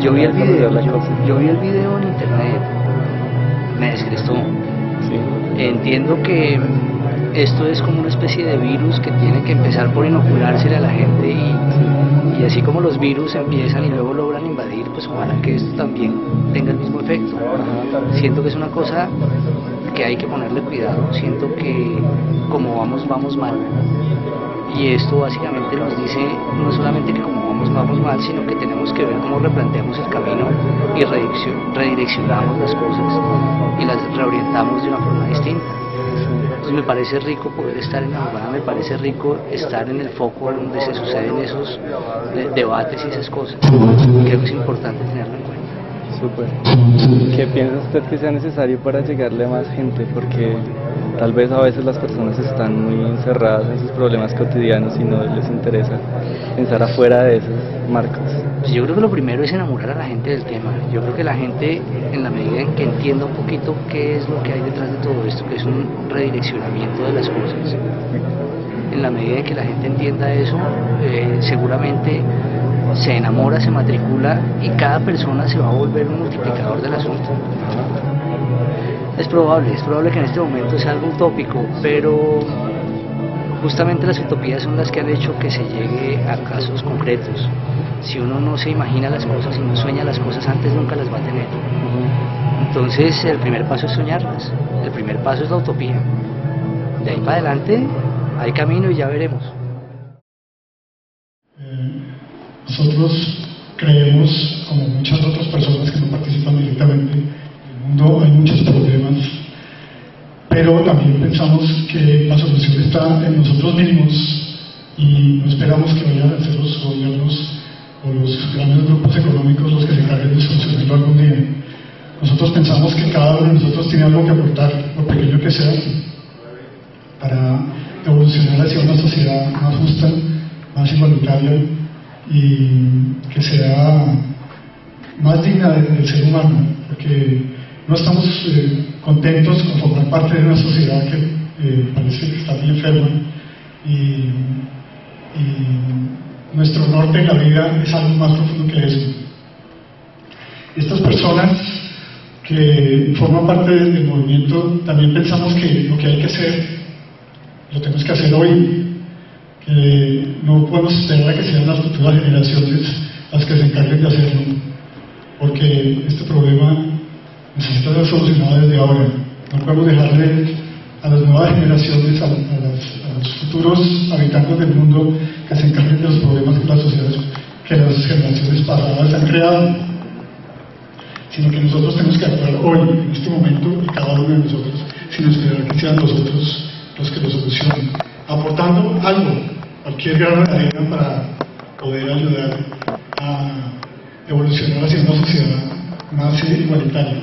Yo vi el video, la cosa. yo vi el video en internet, me descrestó. Sí. Entiendo que esto es como una especie de virus que tiene que empezar por inoculársele a la gente y así como los virus empiezan y luego logran invadir, pues ojalá que esto también tenga el mismo efecto. Siento que es una cosa que hay que ponerle cuidado, siento que como vamos mal. Y esto básicamente nos dice no solamente que como vamos mal, sino que tenemos que ver cómo replanteamos el camino y redireccionamos las cosas y las reorientamos de una forma distinta. Entonces me parece rico poder estar en la jugada, me parece rico estar en el foco donde se suceden esos debates y esas cosas. Creo que es importante tenerlo en cuenta. Súper. ¿Qué piensa usted que sea necesario para llegarle a más gente? Porque tal vez a veces las personas están muy encerradas en sus problemas cotidianos y no les interesa pensar afuera de esos marcos. Pues yo creo que lo primero es enamorar a la gente del tema. Yo creo que la gente, en la medida en que entienda un poquito qué es lo que hay detrás de todo esto, que es un redireccionamiento de las cosas, en la medida en que la gente entienda eso, seguramente se enamora, se matricula y cada persona se va a volver un multiplicador del asunto. Es probable que en este momento sea algo utópico, pero justamente las utopías son las que han hecho que se llegue a casos concretos. Si uno no se imagina las cosas y no sueña las cosas antes, nunca las va a tener. Entonces el primer paso es soñarlas, el primer paso es la utopía. De ahí para adelante hay camino y ya veremos. Nosotros creemos, como muchas otras personas que no participan directamente, en el mundo hay muchos problemas, pero también pensamos que la solución está en nosotros mismos y no esperamos que vayan a ser los gobiernos o los grandes grupos económicos los que se encarguen de solucionarlo algún día. Nosotros pensamos que cada uno de nosotros tiene algo que aportar, lo pequeño que sea, para evolucionar hacia una sociedad más justa, más igualitaria y que sea más digna del ser humano, porque no estamos contentos con formar parte de una sociedad que parece que está muy enferma y nuestro norte en la vida es algo más profundo que eso. Estas personas que forman parte del movimiento también pensamos que lo que hay que hacer lo tenemos que hacer hoy, que no podemos esperar a que sean las futuras generaciones las que se encarguen de hacerlo, porque este problema necesita ser solucionado desde ahora. No podemos dejarle a las nuevas generaciones, a los futuros habitantes del mundo, que se encarguen de los problemas que las sociedades, que las generaciones pasadas han creado, sino que nosotros tenemos que actuar hoy, en este momento, y cada uno de nosotros, sin esperar que sean nosotros los que lo solucionen, aportando algo, cualquier grano de arena para poder ayudar a evolucionar hacia una sociedad más igualitaria.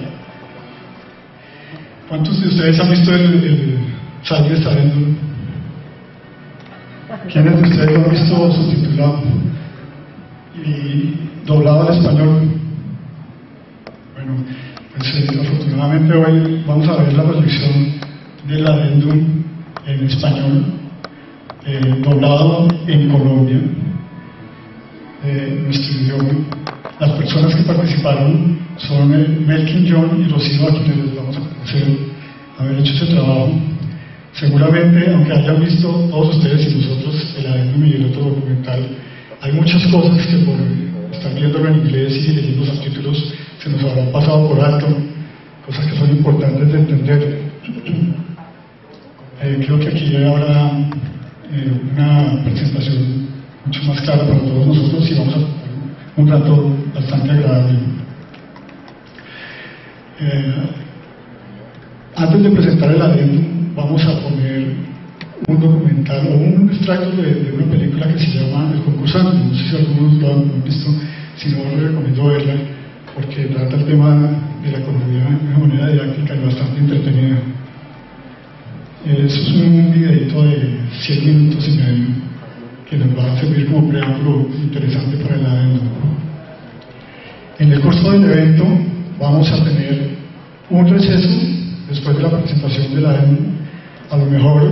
¿Cuántos de ustedes han visto el Sally está viendo? ¿Quiénes de ustedes lo han visto subtitulado y doblado al español? Bueno, pues afortunadamente hoy vamos a ver la proyección del adendum en español, doblado en Colombia, nuestro idioma. Las personas que participaron son Melkin John y Rocío, a quienes les vamos a agradecer haber hecho ese trabajo. Seguramente, aunque hayan visto todos ustedes y nosotros el adendum y el otro documental, hay muchas cosas que por estar viéndolo en inglés y leyendo los subtítulos se nos habrán pasado por alto, cosas que son importantes de entender. Creo que aquí habrá una presentación mucho más clara para todos nosotros y vamos a tener un rato bastante agradable. Antes de presentar el adendum, vamos a poner un documental o un extracto de una película que se llama El Concursante. No sé si algunos lo han visto, si no, les recomiendo verla porque trata el tema de la economía de una manera didáctica y bastante entretenida. Eso es un videito de 7 minutos y medio que nos va a servir como preámbulo interesante para el adendum. En el curso del evento vamos a tener un receso después de la presentación del adendum. A lo mejor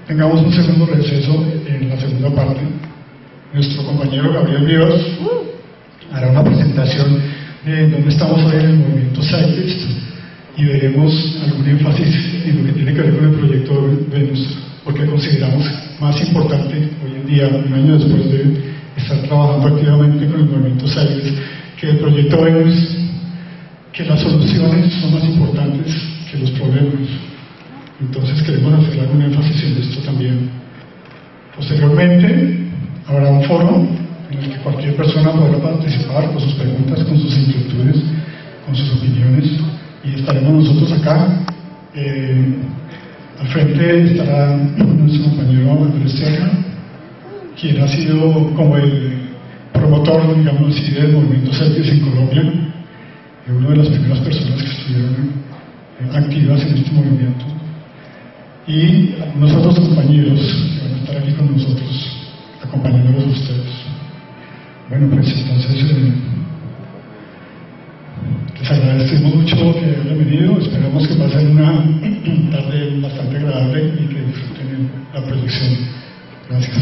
tengamos un segundo receso en la segunda parte. Nuestro compañero Gabriel Vivas hará una presentación dónde estamos hoy en el movimiento Cyclist y veremos algún énfasis en lo que tiene que ver con el proyecto Venus, porque consideramos más importante hoy en día, un año después de estar trabajando activamente con el movimiento Cyclist, que el proyecto Venus, que las soluciones son más importantes que los problemas. Entonces queremos hacer algún énfasis en esto también. Posteriormente habrá un foro en el que cualquier persona podrá participar con sus preguntas, con sus inquietudes, con sus opiniones, y estaremos nosotros acá. Al frente estará nuestro compañero Andrés Serra, quien ha sido como el promotor, digamos así, del movimiento Celtics en Colombia, una de las primeras personas que estuvieron activas en este movimiento, y algunos otros compañeros que van a estar aquí con nosotros, acompañándolos a ustedes. Bueno, pues entonces les agradecemos mucho que hayan venido. Esperamos que pasen una tarde bastante agradable y que disfruten la proyección. Gracias.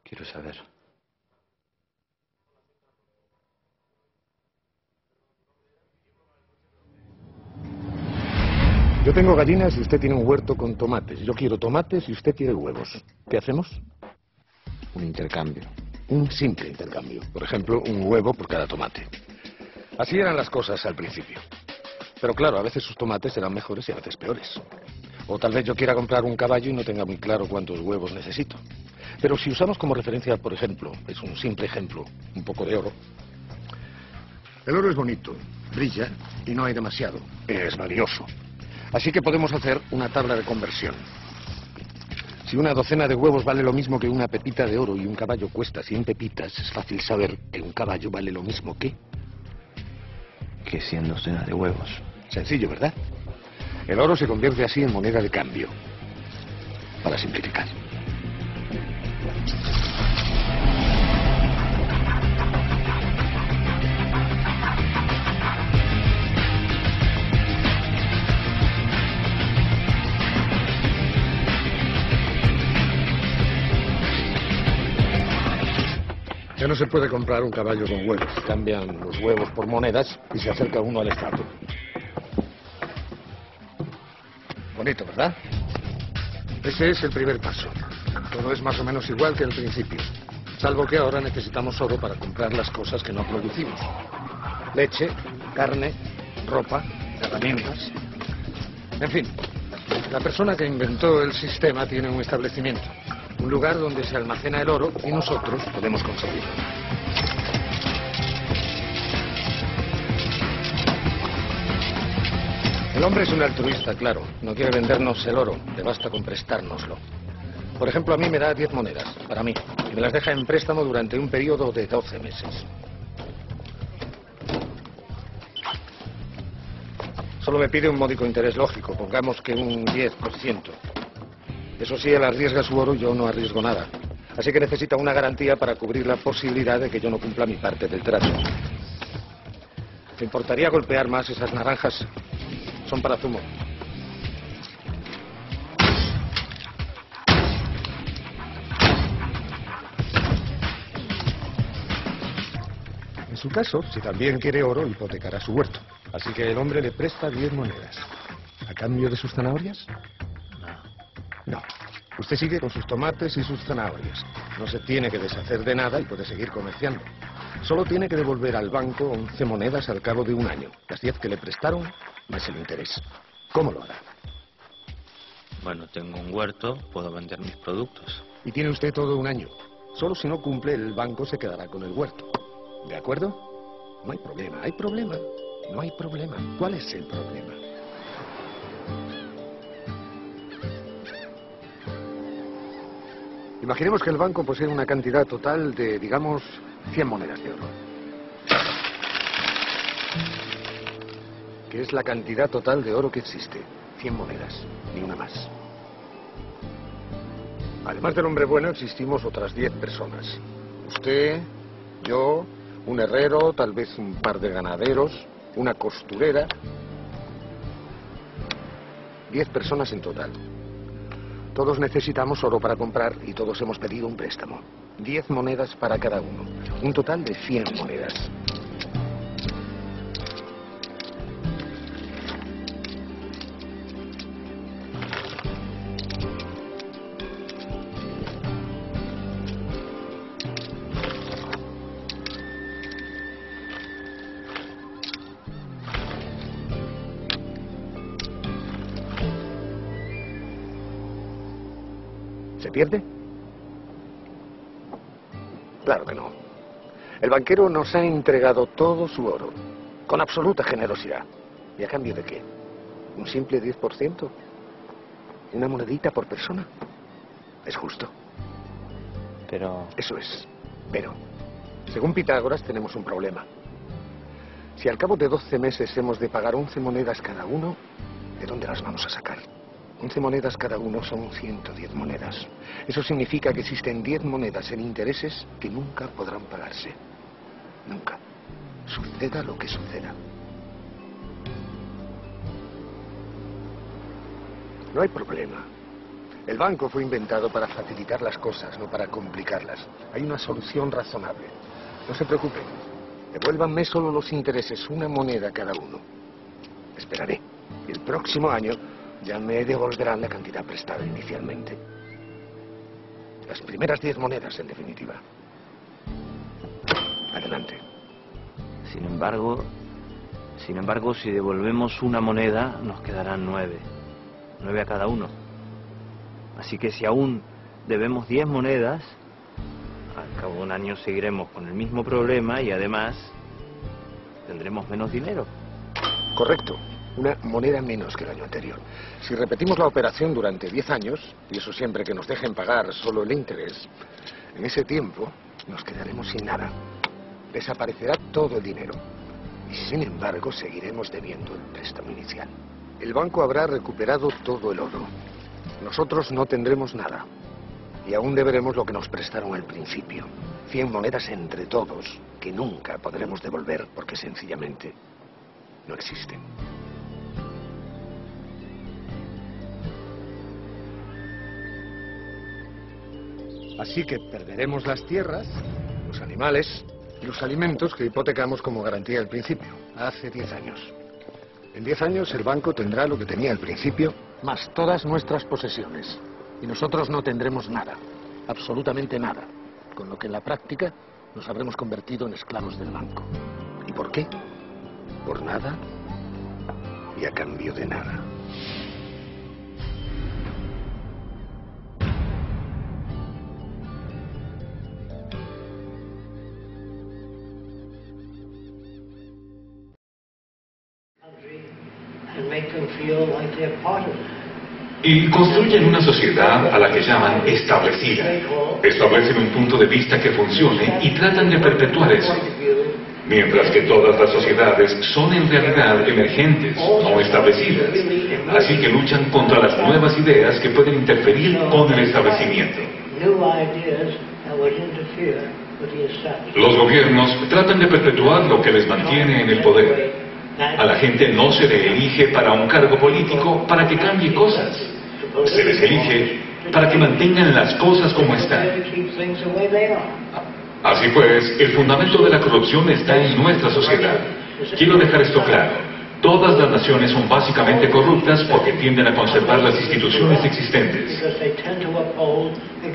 Quiero saber. Yo tengo gallinas y usted tiene un huerto con tomates. Yo quiero tomates y usted quiere huevos. ¿Qué hacemos? Un intercambio. Un simple intercambio. Por ejemplo, un huevo por cada tomate. Así eran las cosas al principio. Pero claro, a veces sus tomates serán mejores y a veces peores. O tal vez yo quiera comprar un caballo y no tenga muy claro cuántos huevos necesito. Pero si usamos como referencia, por ejemplo, es un simple ejemplo, un poco de oro. El oro es bonito, brilla y no hay demasiado. Es valioso. Así que podemos hacer una tabla de conversión. Si una docena de huevos vale lo mismo que una pepita de oro y un caballo cuesta 100 pepitas, es fácil saber que un caballo vale lo mismo que 100 docenas de huevos. Sencillo, ¿verdad? El oro se convierte así en moneda de cambio. Para simplificar. Ya no se puede comprar un caballo con huevos. Cambian los huevos por monedas y se acerca uno al Estado. Bonito, ¿verdad? Ese es el primer paso. Todo es más o menos igual que al principio. Salvo que ahora necesitamos oro para comprar las cosas que no producimos. Leche, carne, ropa, herramientas. En fin, la persona que inventó el sistema tiene un establecimiento. Un lugar donde se almacena el oro y nosotros podemos conseguirlo. El hombre es un altruista, claro. No quiere vendernos el oro, le basta con prestárnoslo. Por ejemplo, a mí me da 10 monedas, para mí, y me las deja en préstamo durante un periodo de 12 meses. Solo me pide un módico interés lógico, pongamos que un 10%. Eso sí, él arriesga su oro y yo no arriesgo nada. Así que necesita una garantía para cubrir la posibilidad de que yo no cumpla mi parte del trato. ¿Te importaría golpear más esas naranjas? Son para zumo. En su caso, si también quiere oro, hipotecará su huerto. Así que el hombre le presta 10 monedas. ¿A cambio de sus zanahorias? No. Usted sigue con sus tomates y sus zanahorias. No se tiene que deshacer de nada y puede seguir comerciando. Solo tiene que devolver al banco 11 monedas al cabo de un año. Las 10 que le prestaron, más el interés. ¿Cómo lo hará? Bueno, tengo un huerto, puedo vender mis productos. Y tiene usted todo un año. Solo si no cumple, el banco se quedará con el huerto. ¿De acuerdo? No hay problema. ¿Hay problema? No hay problema. ¿Cuál es el problema? Imaginemos que el banco posee una cantidad total de, digamos, 100 monedas de oro. Que es la cantidad total de oro que existe. 100 monedas, ni una más. Además del hombre bueno, existimos otras 10 personas. Usted, yo, un herrero, tal vez un par de ganaderos, una costurera. 10 personas en total. Todos necesitamos oro para comprar y todos hemos pedido un préstamo. 10 monedas para cada uno. Un total de 100 monedas. ¿Se pierde? Claro que no. El banquero nos ha entregado todo su oro, con absoluta generosidad. ¿Y a cambio de qué? ¿Un simple 10%? ¿Una monedita por persona? ¿Es justo? Pero... Eso es. Pero, según Pitágoras, tenemos un problema. Si al cabo de 12 meses hemos de pagar 11 monedas cada uno, ¿de dónde las vamos a sacar? 11 monedas cada uno son 110 monedas. Eso significa que existen 10 monedas en intereses que nunca podrán pagarse. Nunca. Suceda lo que suceda. No hay problema. El banco fue inventado para facilitar las cosas, no para complicarlas. Hay una solución razonable. No se preocupen. Devuélvanme solo los intereses, una moneda cada uno. Esperaré. Y el próximo año ya me devolverán la cantidad prestada inicialmente. Las primeras 10 monedas, en definitiva. Adelante. Sin embargo, si devolvemos una moneda, nos quedarán 9. 9 a cada uno. Así que si aún debemos 10 monedas, al cabo de un año seguiremos con el mismo problema y además tendremos menos dinero. Correcto. Una moneda menos que el año anterior. Si repetimos la operación durante 10 años, y eso siempre que nos dejen pagar solo el interés, en ese tiempo nos quedaremos sin nada. Desaparecerá todo el dinero. Y sin embargo, seguiremos debiendo el préstamo inicial. El banco habrá recuperado todo el oro. Nosotros no tendremos nada. Y aún deberemos lo que nos prestaron al principio. 100 monedas entre todos, que nunca podremos devolver porque sencillamente no existen. Así que perderemos las tierras, los animales y los alimentos que hipotecamos como garantía al principio, hace 10 años. En 10 años el banco tendrá lo que tenía al principio, más todas nuestras posesiones. Y nosotros no tendremos nada, absolutamente nada. Con lo que en la práctica nos habremos convertido en esclavos del banco. ¿Y por qué? Por nada y a cambio de nada. Y construyen una sociedad a la que llaman establecida. Establecen un punto de vista que funcione y tratan de perpetuar eso. Mientras que todas las sociedades son en realidad emergentes, no establecidas. Así que luchan contra las nuevas ideas que pueden interferir con el establecimiento. Los gobiernos tratan de perpetuar lo que les mantiene en el poder. A la gente no se le elige para un cargo político para que cambie cosas. Se les elige para que mantengan las cosas como están. Así pues, el fundamento de la corrupción está en nuestra sociedad. Quiero dejar esto claro. Todas las naciones son básicamente corruptas porque tienden a conservar las instituciones existentes.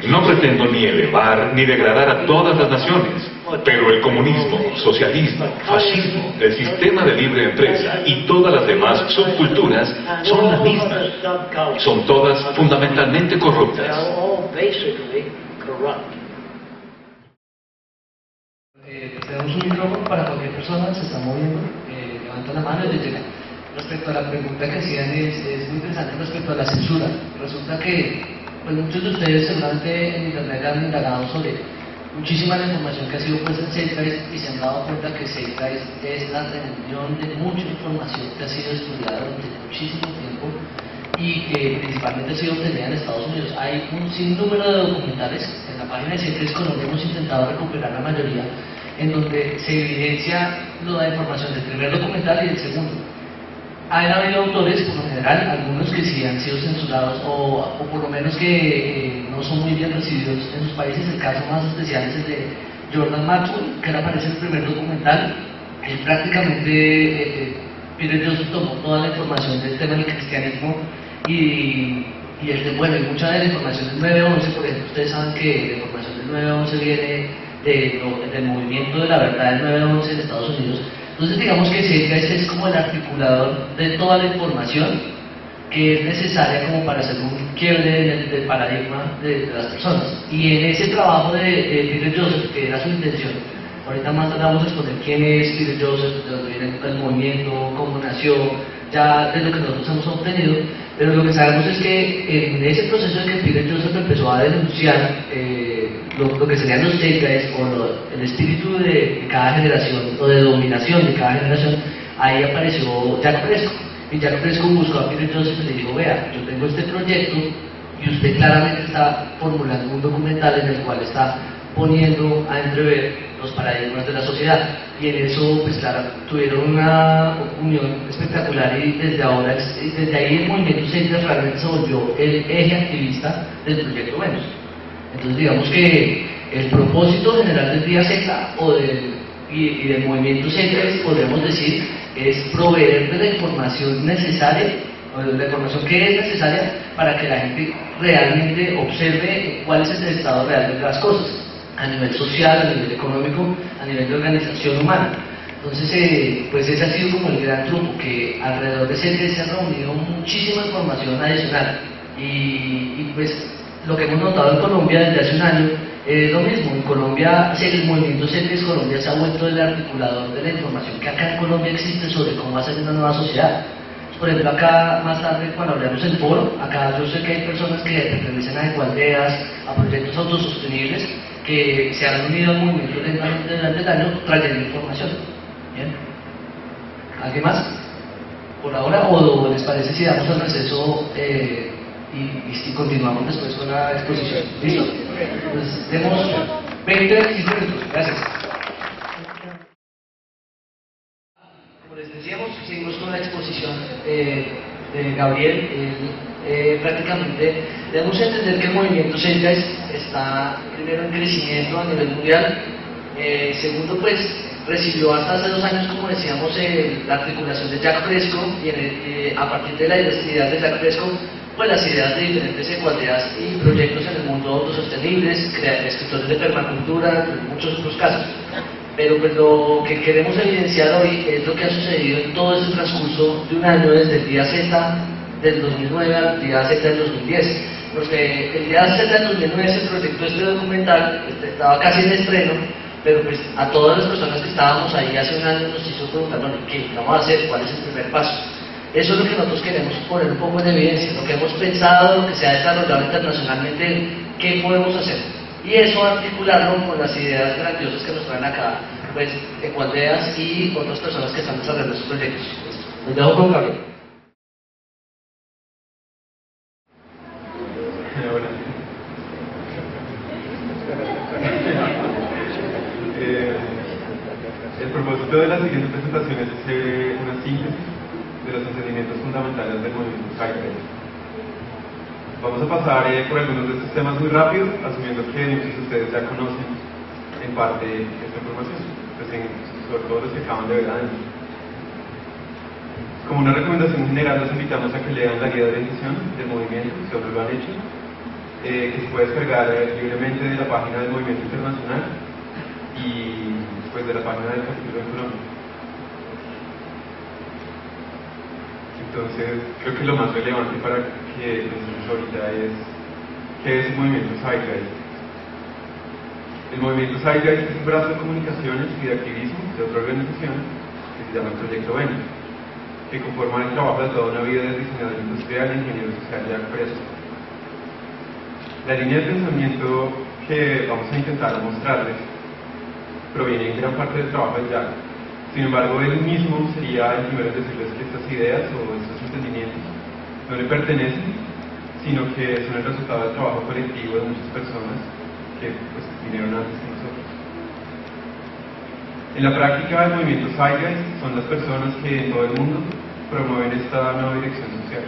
No pretendo ni elevar ni degradar a todas las naciones, pero el comunismo, socialismo, fascismo, el sistema de libre empresa y todas las demás subculturas son las mismas. Son todas fundamentalmente corruptas. Tenemos un micrófono para cualquier persona, se está moviendo, levanta la mano y le llega. Respecto a la pregunta que hacían, es muy interesante respecto a la censura. Resulta que pues, muchos de ustedes seguramente en internet han indagado sobre muchísima la información que ha sido puesta en SafePrice y se han dado cuenta que SafePrice es la reunión de mucha información que ha sido estudiada durante muchísimo tiempo y que principalmente ha sido obtenida en Estados Unidos. Hay un sinnúmero de documentales en la página de SafePrice Colombia, hemos intentado recuperar la mayoría, en donde se evidencia la información del primer documental y del segundo. han habido autores, por lo general, algunos que sí han sido censurados o por lo menos que no son muy bien recibidos en sus países. El caso más especial es el de Jordan Maxwell, que ahora aparece en el primer documental. Él prácticamente, Peter Joseph tomó toda la información del tema del cristianismo y bueno, y mucha de la información del 9/11, por ejemplo, ustedes saben que la información del 9/11 viene del movimiento de la verdad del 9/11 en Estados Unidos. Entonces digamos que CETRAS es como el articulador de toda la información que es necesaria como para hacer un quiebre del paradigma de las personas. Y en ese trabajo de Peter Joseph, que era su intención, ahorita más vamos a exponer quién es Peter Joseph, de dónde viene el movimiento, cómo nació, ya de lo que nosotros hemos obtenido, pero lo que sabemos es que en ese proceso en que Peter Joseph empezó a denunciar lo que serían los CETRAS o el espíritu de cada generación o de dominación de cada generación, ahí apareció Jack Fresco. Y Jack Fresco buscó a Peter Joseph y le dijo: vea, yo tengo este proyecto y usted claramente está formulando un documental en el cual está poniendo a entrever los paradigmas de la sociedad. Y en eso, pues claro, tuvieron una unión espectacular y desde ahí el movimiento CETRAS realmente se volvió el eje activista del proyecto Venus. Entonces digamos que el propósito general del Día Z y del movimiento CETRAS, podríamos decir, es proveer de la información necesaria, o de la información que es necesaria para que la gente realmente observe cuál es el estado real de las cosas, a nivel social, a nivel económico, a nivel de organización humana. Entonces, pues ese ha sido como el gran truco, que alrededor de CETRAS se ha reunido muchísima información adicional y pues lo que hemos notado en Colombia desde hace un año es lo mismo. En Colombia, el movimiento CETRAS Colombia se ha vuelto el articulador de la información que acá en Colombia existe sobre cómo va a ser una nueva sociedad. Por ejemplo, acá más tarde, cuando hablamos del foro, acá yo sé que hay personas que pertenecen a ecoaldeas, a proyectos autosostenibles, que se han unido al movimiento lentamente durante el año trayendo información. ¿Bien? ¿Alguien más? Por ahora, o les parece si damos el receso y continuamos después con la exposición? ¿Listo? Pues demos 20-25 minutos. Gracias. Como les decíamos, seguimos con la exposición de Gabriel. Prácticamente debemos entender que el movimiento CETRAS está primero en crecimiento a nivel mundial. Segundo, pues recibió hasta hace 2 años, como decíamos, la articulación de Jack Fresco, y a partir de la ideas de Jack Fresco, pues las ideas de diferentes ecoaldeas y proyectos en el mundo autosostenibles, escritores de permacultura, en muchos otros casos. Pero pues lo que queremos evidenciar hoy es lo que ha sucedido en todo este transcurso de un año, desde el Día Z del 2009 al Día Z del 2010. Porque el Día Z del 2009 se proyectó este documental, estaba casi en estreno, pero pues a todas las personas que estábamos ahí hace un año nos hizo preguntar: bueno, ¿qué vamos a hacer? ¿Cuál es el primer paso? Eso es lo que nosotros queremos poner un poco en evidencia, lo que hemos pensado, lo que se ha desarrollado internacionalmente, qué podemos hacer. Y eso articularlo con las ideas grandiosas que nos traen acá, pues, ecoaldeas y otras personas que están desarrollando sus proyectos. Los dejo con Gabriel. El propósito de la siguiente presentación es hacer una síntesis de los entendimientos fundamentales del movimiento CETRAS. Vamos a pasar por algunos de estos temas muy rápido, asumiendo que muchos de ustedes ya conocen en parte esta información, pues sobre todo los que acaban de ver adentro. Como una recomendación general, los invitamos a que lean la guía de orientación del movimiento, si aún no lo han hecho, que se puede descargar libremente de la página del Movimiento Internacional y pues de la página del capítulo en Colombia. Entonces, creo que lo más relevante para que pensemos ahorita es ¿qué es el movimiento CETRAS? El movimiento CETRAS es un brazo de comunicaciones y de activismo de otra organización que se llama el Proyecto Venus, que conforma el trabajo de toda una vida del diseñador industrial e ingeniero social Jack Fresco. La línea de pensamiento que vamos a intentar mostrarles proviene en gran parte del trabajo de Jack. Sin embargo, él mismo sería el primero en decirles que estas ideas o estos entendimientos no le pertenecen, sino que son el resultado del trabajo colectivo de muchas personas que pues, vinieron antes que nosotros. En la práctica, el movimiento CETRAS son las personas que en todo el mundo promueven esta nueva dirección social.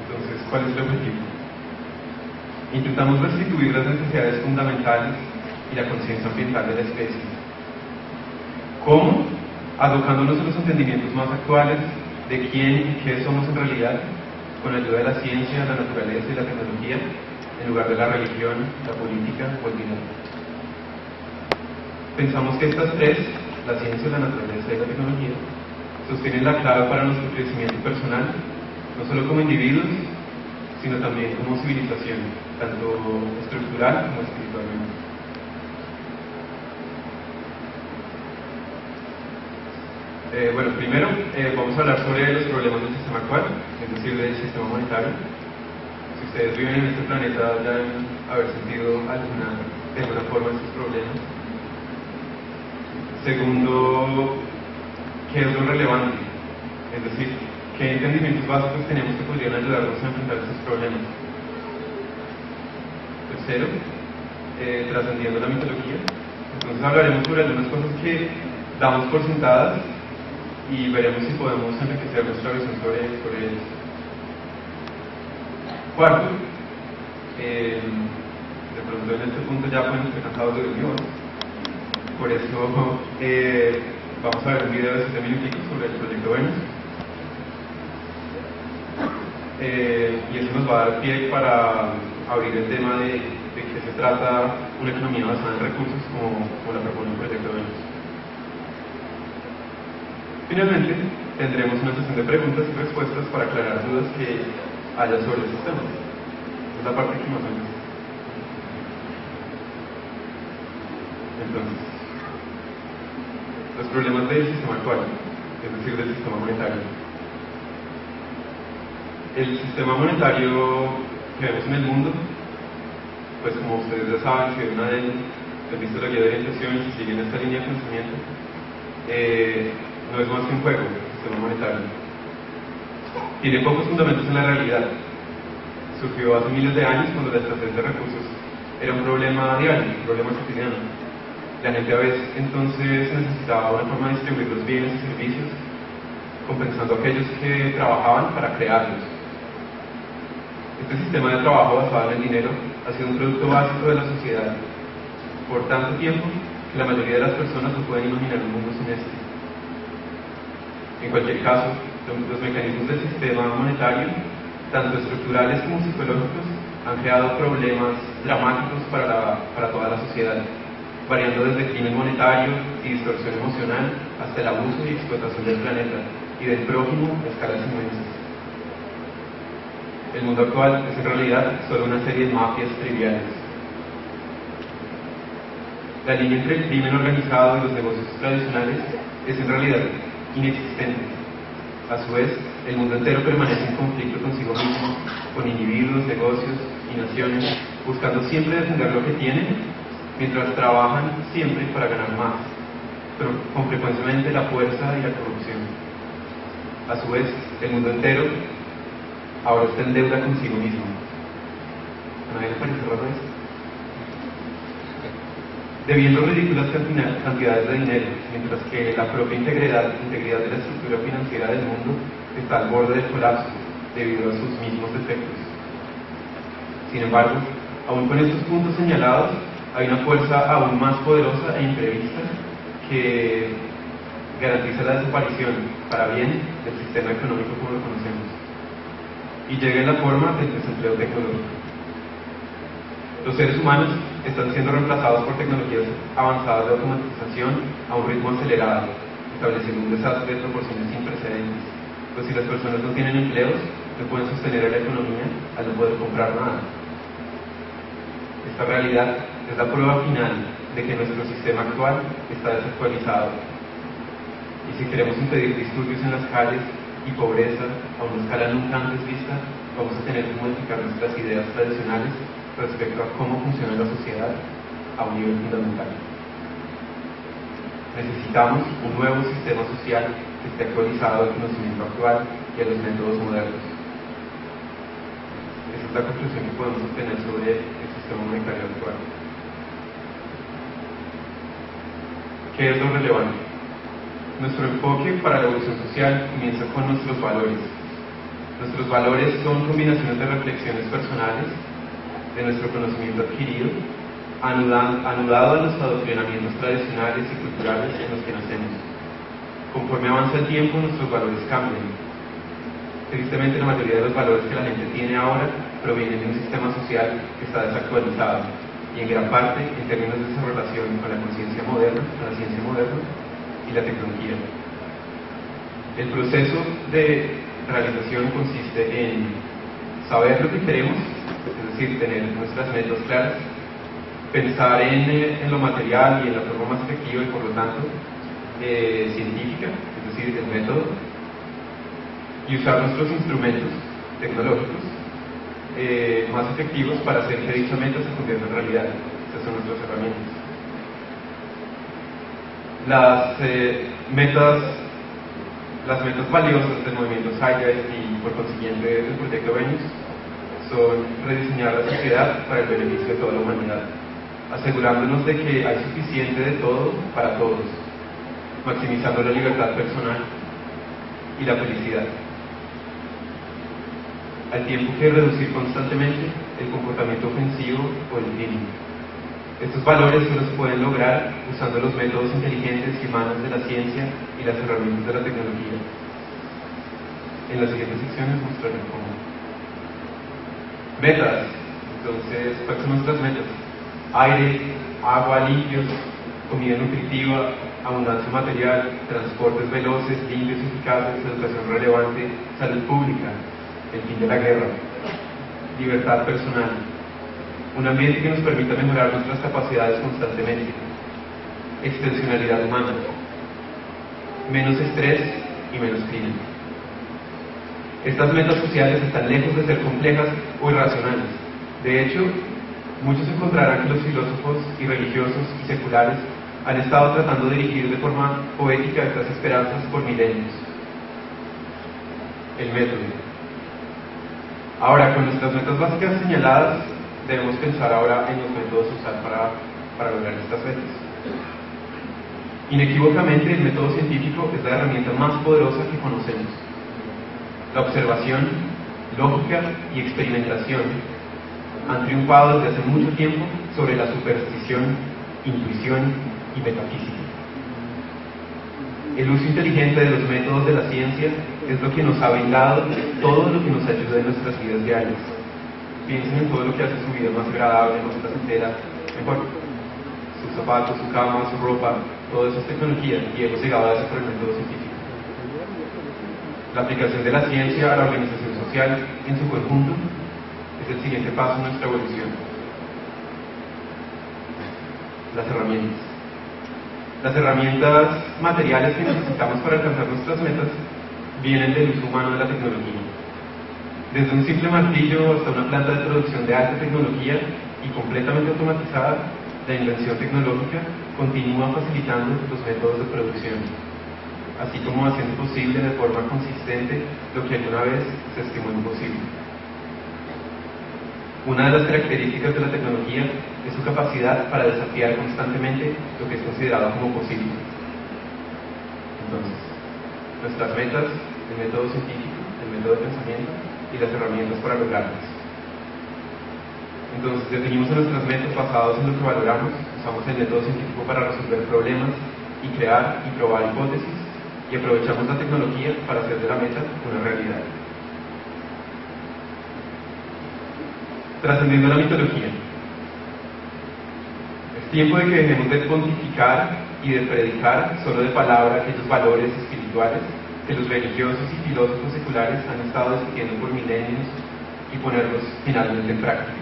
Entonces, ¿cuál es el objetivo? Intentamos restituir las necesidades fundamentales y la conciencia ambiental de la especie. ¿Cómo? Adocándonos a los entendimientos más actuales de quién y qué somos en realidad, con la ayuda de la ciencia, la naturaleza y la tecnología, en lugar de la religión, la política o el dinero. Pensamos que estas tres, la ciencia, la naturaleza y la tecnología, sostienen la clave para nuestro crecimiento personal, no solo como individuos, sino también como civilización, tanto estructural como espiritualmente. Bueno, primero vamos a hablar sobre los problemas del sistema actual, es decir, del sistema monetario. Si ustedes viven en este planeta, ya deben haber sentido de alguna forma estos problemas. Segundo, ¿qué es lo relevante? Es decir, ¿qué entendimientos básicos tenemos que podrían ayudarnos a enfrentar estos problemas? Tercero, trascendiendo la mitología. Entonces hablaremos sobre algunas cosas que damos por sentadas y veremos si podemos enriquecer nuestra visión sobre ellos. Cuarto, de pronto en este punto ya pueden estar cansados de Dios. Por eso vamos a ver un video de 7 minutos sobre el proyecto Venus. Y eso nos va a dar pie para abrir el tema de qué se trata una economía basada en recursos como la propone el proyecto Venus. Finalmente, tendremos una sesión de preguntas y respuestas para aclarar dudas que haya sobre el sistema. Es la parte que más me gusta. Entonces, los problemas del sistema actual, es decir, del sistema monetario. El sistema monetario que vemos en el mundo, pues como ustedes ya saben, si ven han visto la guía de orientación y si siguen esta línea de pensamiento, no es más que un juego, el sistema monetario. Tiene pocos fundamentos en la realidad. Surgió hace miles de años cuando la escasez de recursos era un problema diario, un problema cotidiano. La gente a veces entonces necesitaba una forma de distribuir los bienes y servicios, compensando a aquellos que trabajaban para crearlos. Este sistema de trabajo basado en el dinero ha sido un producto básico de la sociedad por tanto tiempo que la mayoría de las personas no pueden imaginar un mundo sin este. En cualquier caso, los mecanismos del sistema monetario, tanto estructurales como psicológicos, han creado problemas dramáticos para toda la sociedad, variando desde el crimen monetario y distorsión emocional hasta el abuso y explotación del planeta y del prójimo a escalas inmensas. El mundo actual es en realidad solo una serie de mafias triviales. La línea entre el crimen organizado y los negocios tradicionales es en realidad inexistente. A su vez, el mundo entero permanece en conflicto consigo mismo, con individuos, negocios y naciones, buscando siempre defender lo que tienen, mientras trabajan siempre para ganar más, pero con frecuentemente la fuerza y la corrupción. A su vez, el mundo entero ahora está en deuda consigo mismo. ¿A nadie le parece raro esto? Debiendo ridículas cantidades de dinero, mientras que la propia integridad de la estructura financiera del mundo está al borde del colapso debido a sus mismos defectos. Sin embargo, aún con estos puntos señalados, hay una fuerza aún más poderosa e imprevista que garantiza la desaparición, para bien, del sistema económico como lo conocemos, y llega en la forma del desempleo tecnológico. Los seres humanos están siendo reemplazados por tecnologías avanzadas de automatización a un ritmo acelerado, estableciendo un desastre de proporciones sin precedentes. Pues si las personas no tienen empleos, no pueden sostener a la economía al no poder comprar nada. Esta realidad es la prueba final de que nuestro sistema actual está desactualizado. Y si queremos impedir disturbios en las calles y pobreza a una escala nunca antes vista, vamos a tener que modificar nuestras ideas tradicionales respecto a cómo funciona la sociedad a un nivel fundamental. Necesitamos un nuevo sistema social que esté actualizado al conocimiento actual y a los métodos modernos. Esa es la conclusión que podemos obtener sobre el sistema monetario actual. ¿Qué es lo relevante? Nuestro enfoque para la evolución social comienza con nuestros valores. Nuestros valores son combinaciones de reflexiones personales, de nuestro conocimiento adquirido, anudado a los adoctrinamientos tradicionales y culturales en los que nacemos. Conforme avanza el tiempo, nuestros valores cambian. Tristemente, la mayoría de los valores que la gente tiene ahora provienen de un sistema social que está desactualizado y en gran parte en términos de su relación con la conciencia moderna, con la ciencia moderna y la tecnología. El proceso de realización consiste en saber lo que queremos, es decir, tener nuestras metas claras, pensar en lo material y en la forma más efectiva y por lo tanto científica, es decir, el método, y usar nuestros instrumentos tecnológicos más efectivos para hacer que dicha meta se convierta en realidad. Estas son nuestras herramientas. Las metas valiosas del movimiento Zeitgeist y por consiguiente del proyecto Venus son rediseñar la sociedad para el beneficio de toda la humanidad, asegurándonos de que hay suficiente de todo para todos, maximizando la libertad personal y la felicidad, al tiempo que reducir constantemente el comportamiento ofensivo o el crimen. Estos valores solo se pueden lograr usando los métodos inteligentes y humanos de la ciencia y las herramientas de la tecnología. En las siguientes secciones mostraré cómo. Metas. Entonces, ¿cuáles son nuestras metas? Aire, agua limpios, comida nutritiva, abundancia material, transportes veloces, limpios y eficaces, educación relevante, salud pública, el fin de la guerra, libertad personal, un ambiente que nos permita mejorar nuestras capacidades constantemente, extensionalidad humana, menos estrés y menos crimen. Estas metas sociales están lejos de ser complejas o irracionales. De hecho, muchos encontrarán que los filósofos y religiosos y seculares han estado tratando de dirigir de forma poética estas esperanzas por milenios. El método. Ahora, con nuestras metas básicas señaladas, debemos pensar ahora en los métodos a usar para lograr estas metas. Inequívocamente, el método científico es la herramienta más poderosa que conocemos. La observación, lógica y experimentación han triunfado desde hace mucho tiempo sobre la superstición, intuición y metafísica. El uso inteligente de los métodos de la ciencia es lo que nos ha brindado todo lo que nos ayuda en nuestras vidas diarias. Piensen en todo lo que hace su vida más agradable, más placentera, mejor. Sus zapatos, su cama, su ropa, todo eso es tecnología y hemos llegado a eso por el método científico. La aplicación de la ciencia a la organización social en su conjunto es el siguiente paso en nuestra evolución. Las herramientas. Las herramientas materiales que necesitamos para alcanzar nuestras metas vienen del uso humano de la tecnología. Desde un simple martillo hasta una planta de producción de alta tecnología y completamente automatizada, la invención tecnológica continúa facilitando los métodos de producción, así como haciendo posible de forma consistente lo que alguna vez se estimó imposible. Una de las características de la tecnología es su capacidad para desafiar constantemente lo que es considerado como posible. Entonces, nuestras metas, el método científico, el método de pensamiento y las herramientas para lograrlas. Entonces, definimos nuestras metas basadas en lo que valoramos, usamos el método científico para resolver problemas y crear y probar hipótesis, y aprovechamos la tecnología para hacer de la meta una realidad. Trascendiendo la mitología. Es tiempo de que dejemos de pontificar y de predicar solo de palabra aquellos valores espirituales que los religiosos y filósofos seculares han estado discutiendo por milenios y ponerlos finalmente en práctica.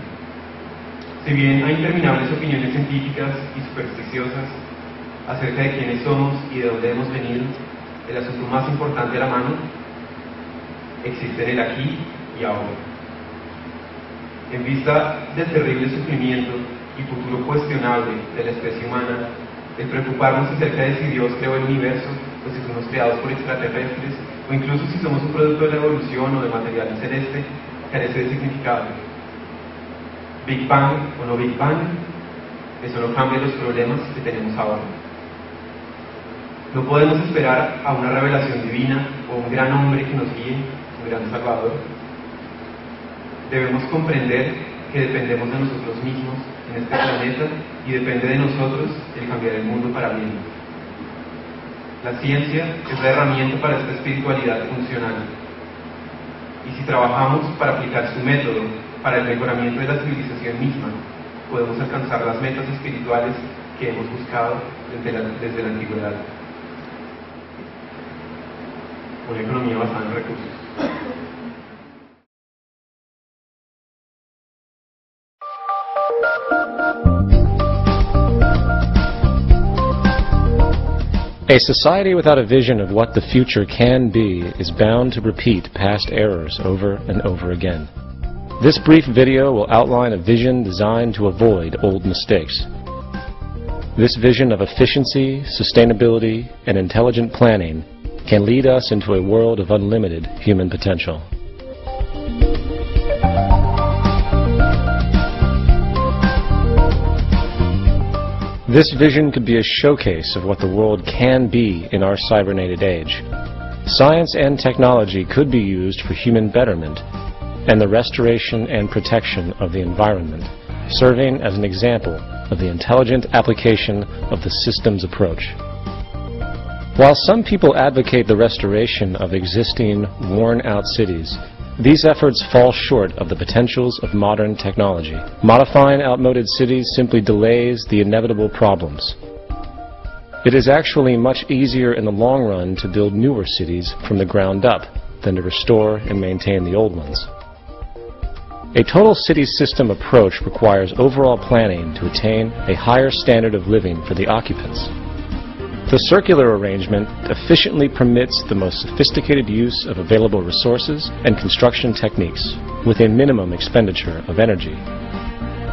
Si bien hay interminables opiniones científicas y supersticiosas acerca de quiénes somos y de dónde hemos venido, el asunto más importante a la mano existe en el aquí y ahora. En vista del terrible sufrimiento y futuro cuestionable de la especie humana, el preocuparnos acerca de si Dios creó el universo o si fuimos creados por extraterrestres o incluso si somos un producto de la evolución o de material celeste carece de significado. Big Bang o no Big Bang, eso no cambia los problemas que tenemos ahora. No podemos esperar a una revelación divina o un gran hombre que nos guíe, un gran salvador. Debemos comprender que dependemos de nosotros mismos en este planeta y depende de nosotros el cambiar el mundo para bien. La ciencia es la herramienta para esta espiritualidad funcional. Y si trabajamos para aplicar su método para el mejoramiento de la civilización misma, podemos alcanzar las metas espirituales que hemos buscado desde la antigüedad. Una economía basada en recursos. A society without a vision of what the future can be is bound to repeat past errors over and over again. This brief video will outline a vision designed to avoid old mistakes. This vision of efficiency, sustainability, and intelligent planning can lead us into a world of unlimited human potential. This vision could be a showcase of what the world can be in our cybernated age. Science and technology could be used for human betterment and the restoration and protection of the environment, serving as an example of the intelligent application of the systems approach. While some people advocate the restoration of existing, worn-out cities, these efforts fall short of the potentials of modern technology. Modifying outmoded cities simply delays the inevitable problems. It is actually much easier in the long run to build newer cities from the ground up than to restore and maintain the old ones. A total city system approach requires overall planning to attain a higher standard of living for the occupants. The circular arrangement efficiently permits the most sophisticated use of available resources and construction techniques with a minimum expenditure of energy.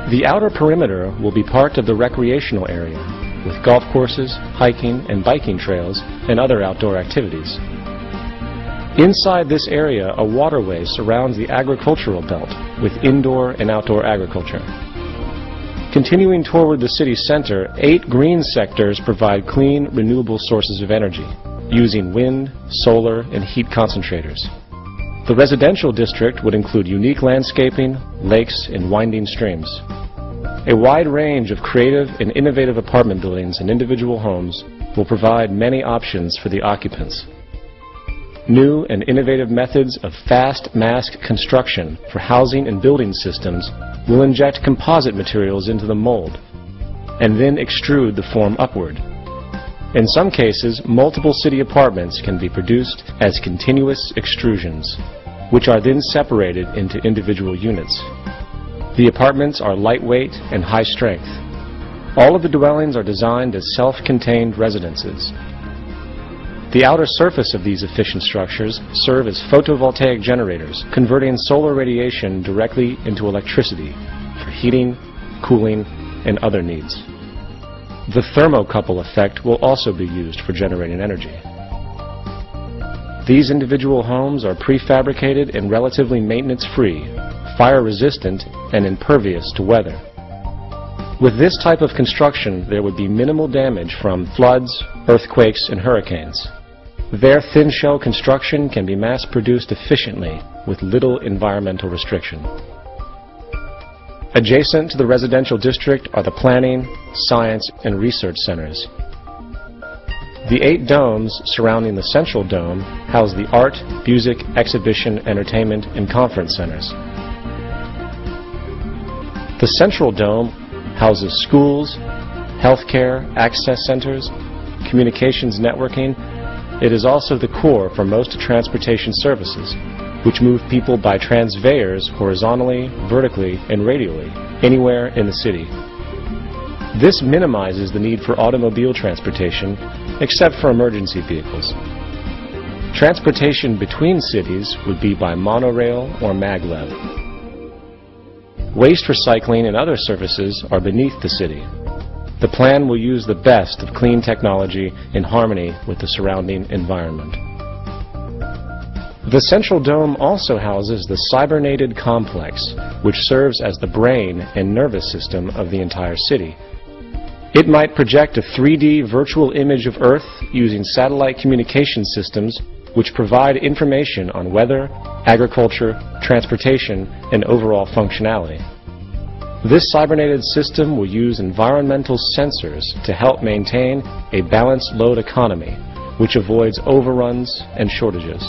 The outer perimeter will be part of the recreational area with golf courses, hiking and biking trails, and other outdoor activities. Inside this area, a waterway surrounds the agricultural belt with indoor and outdoor agriculture. Continuing toward the city center, 8 green sectors provide clean, renewable sources of energy, using wind, solar, and heat concentrators. The residential district would include unique landscaping, lakes, and winding streams. A wide range of creative and innovative apartment buildings and individual homes will provide many options for the occupants. New and innovative methods of fast mass construction for housing and building systems will inject composite materials into the mold and then extrude the form upward. In some cases, multiple city apartments can be produced as continuous extrusions, which are then separated into individual units. The apartments are lightweight and high strength. All of the dwellings are designed as self-contained residences. The outer surface of these efficient structures serve as photovoltaic generators, converting solar radiation directly into electricity for heating, cooling, and other needs. The thermocouple effect will also be used for generating energy. These individual homes are prefabricated and relatively maintenance-free, fire-resistant, and impervious to weather. With this type of construction, there would be minimal damage from floods, earthquakes, and hurricanes. Their thin shell construction can be mass-produced efficiently with little environmental restriction. Adjacent to the residential district are the planning, science, and research centers. The 8 domes surrounding the central dome house the art, music, exhibition, entertainment, and conference centers. The central dome houses schools, healthcare, access centers, communications networking. It is also the core for most transportation services, which move people by transveyors horizontally, vertically, and radially, anywhere in the city. This minimizes the need for automobile transportation, except for emergency vehicles. Transportation between cities would be by monorail or maglev. Waste recycling and other services are beneath the city. The plan will use the best of clean technology in harmony with the surrounding environment. The Central Dome also houses the cybernated complex, which serves as the brain and nervous system of the entire city. It might project a 3D virtual image of Earth using satellite communication systems which provide information on weather, agriculture, transportation, and overall functionality. This cybernated system will use environmental sensors to help maintain a balanced load economy, which avoids overruns and shortages.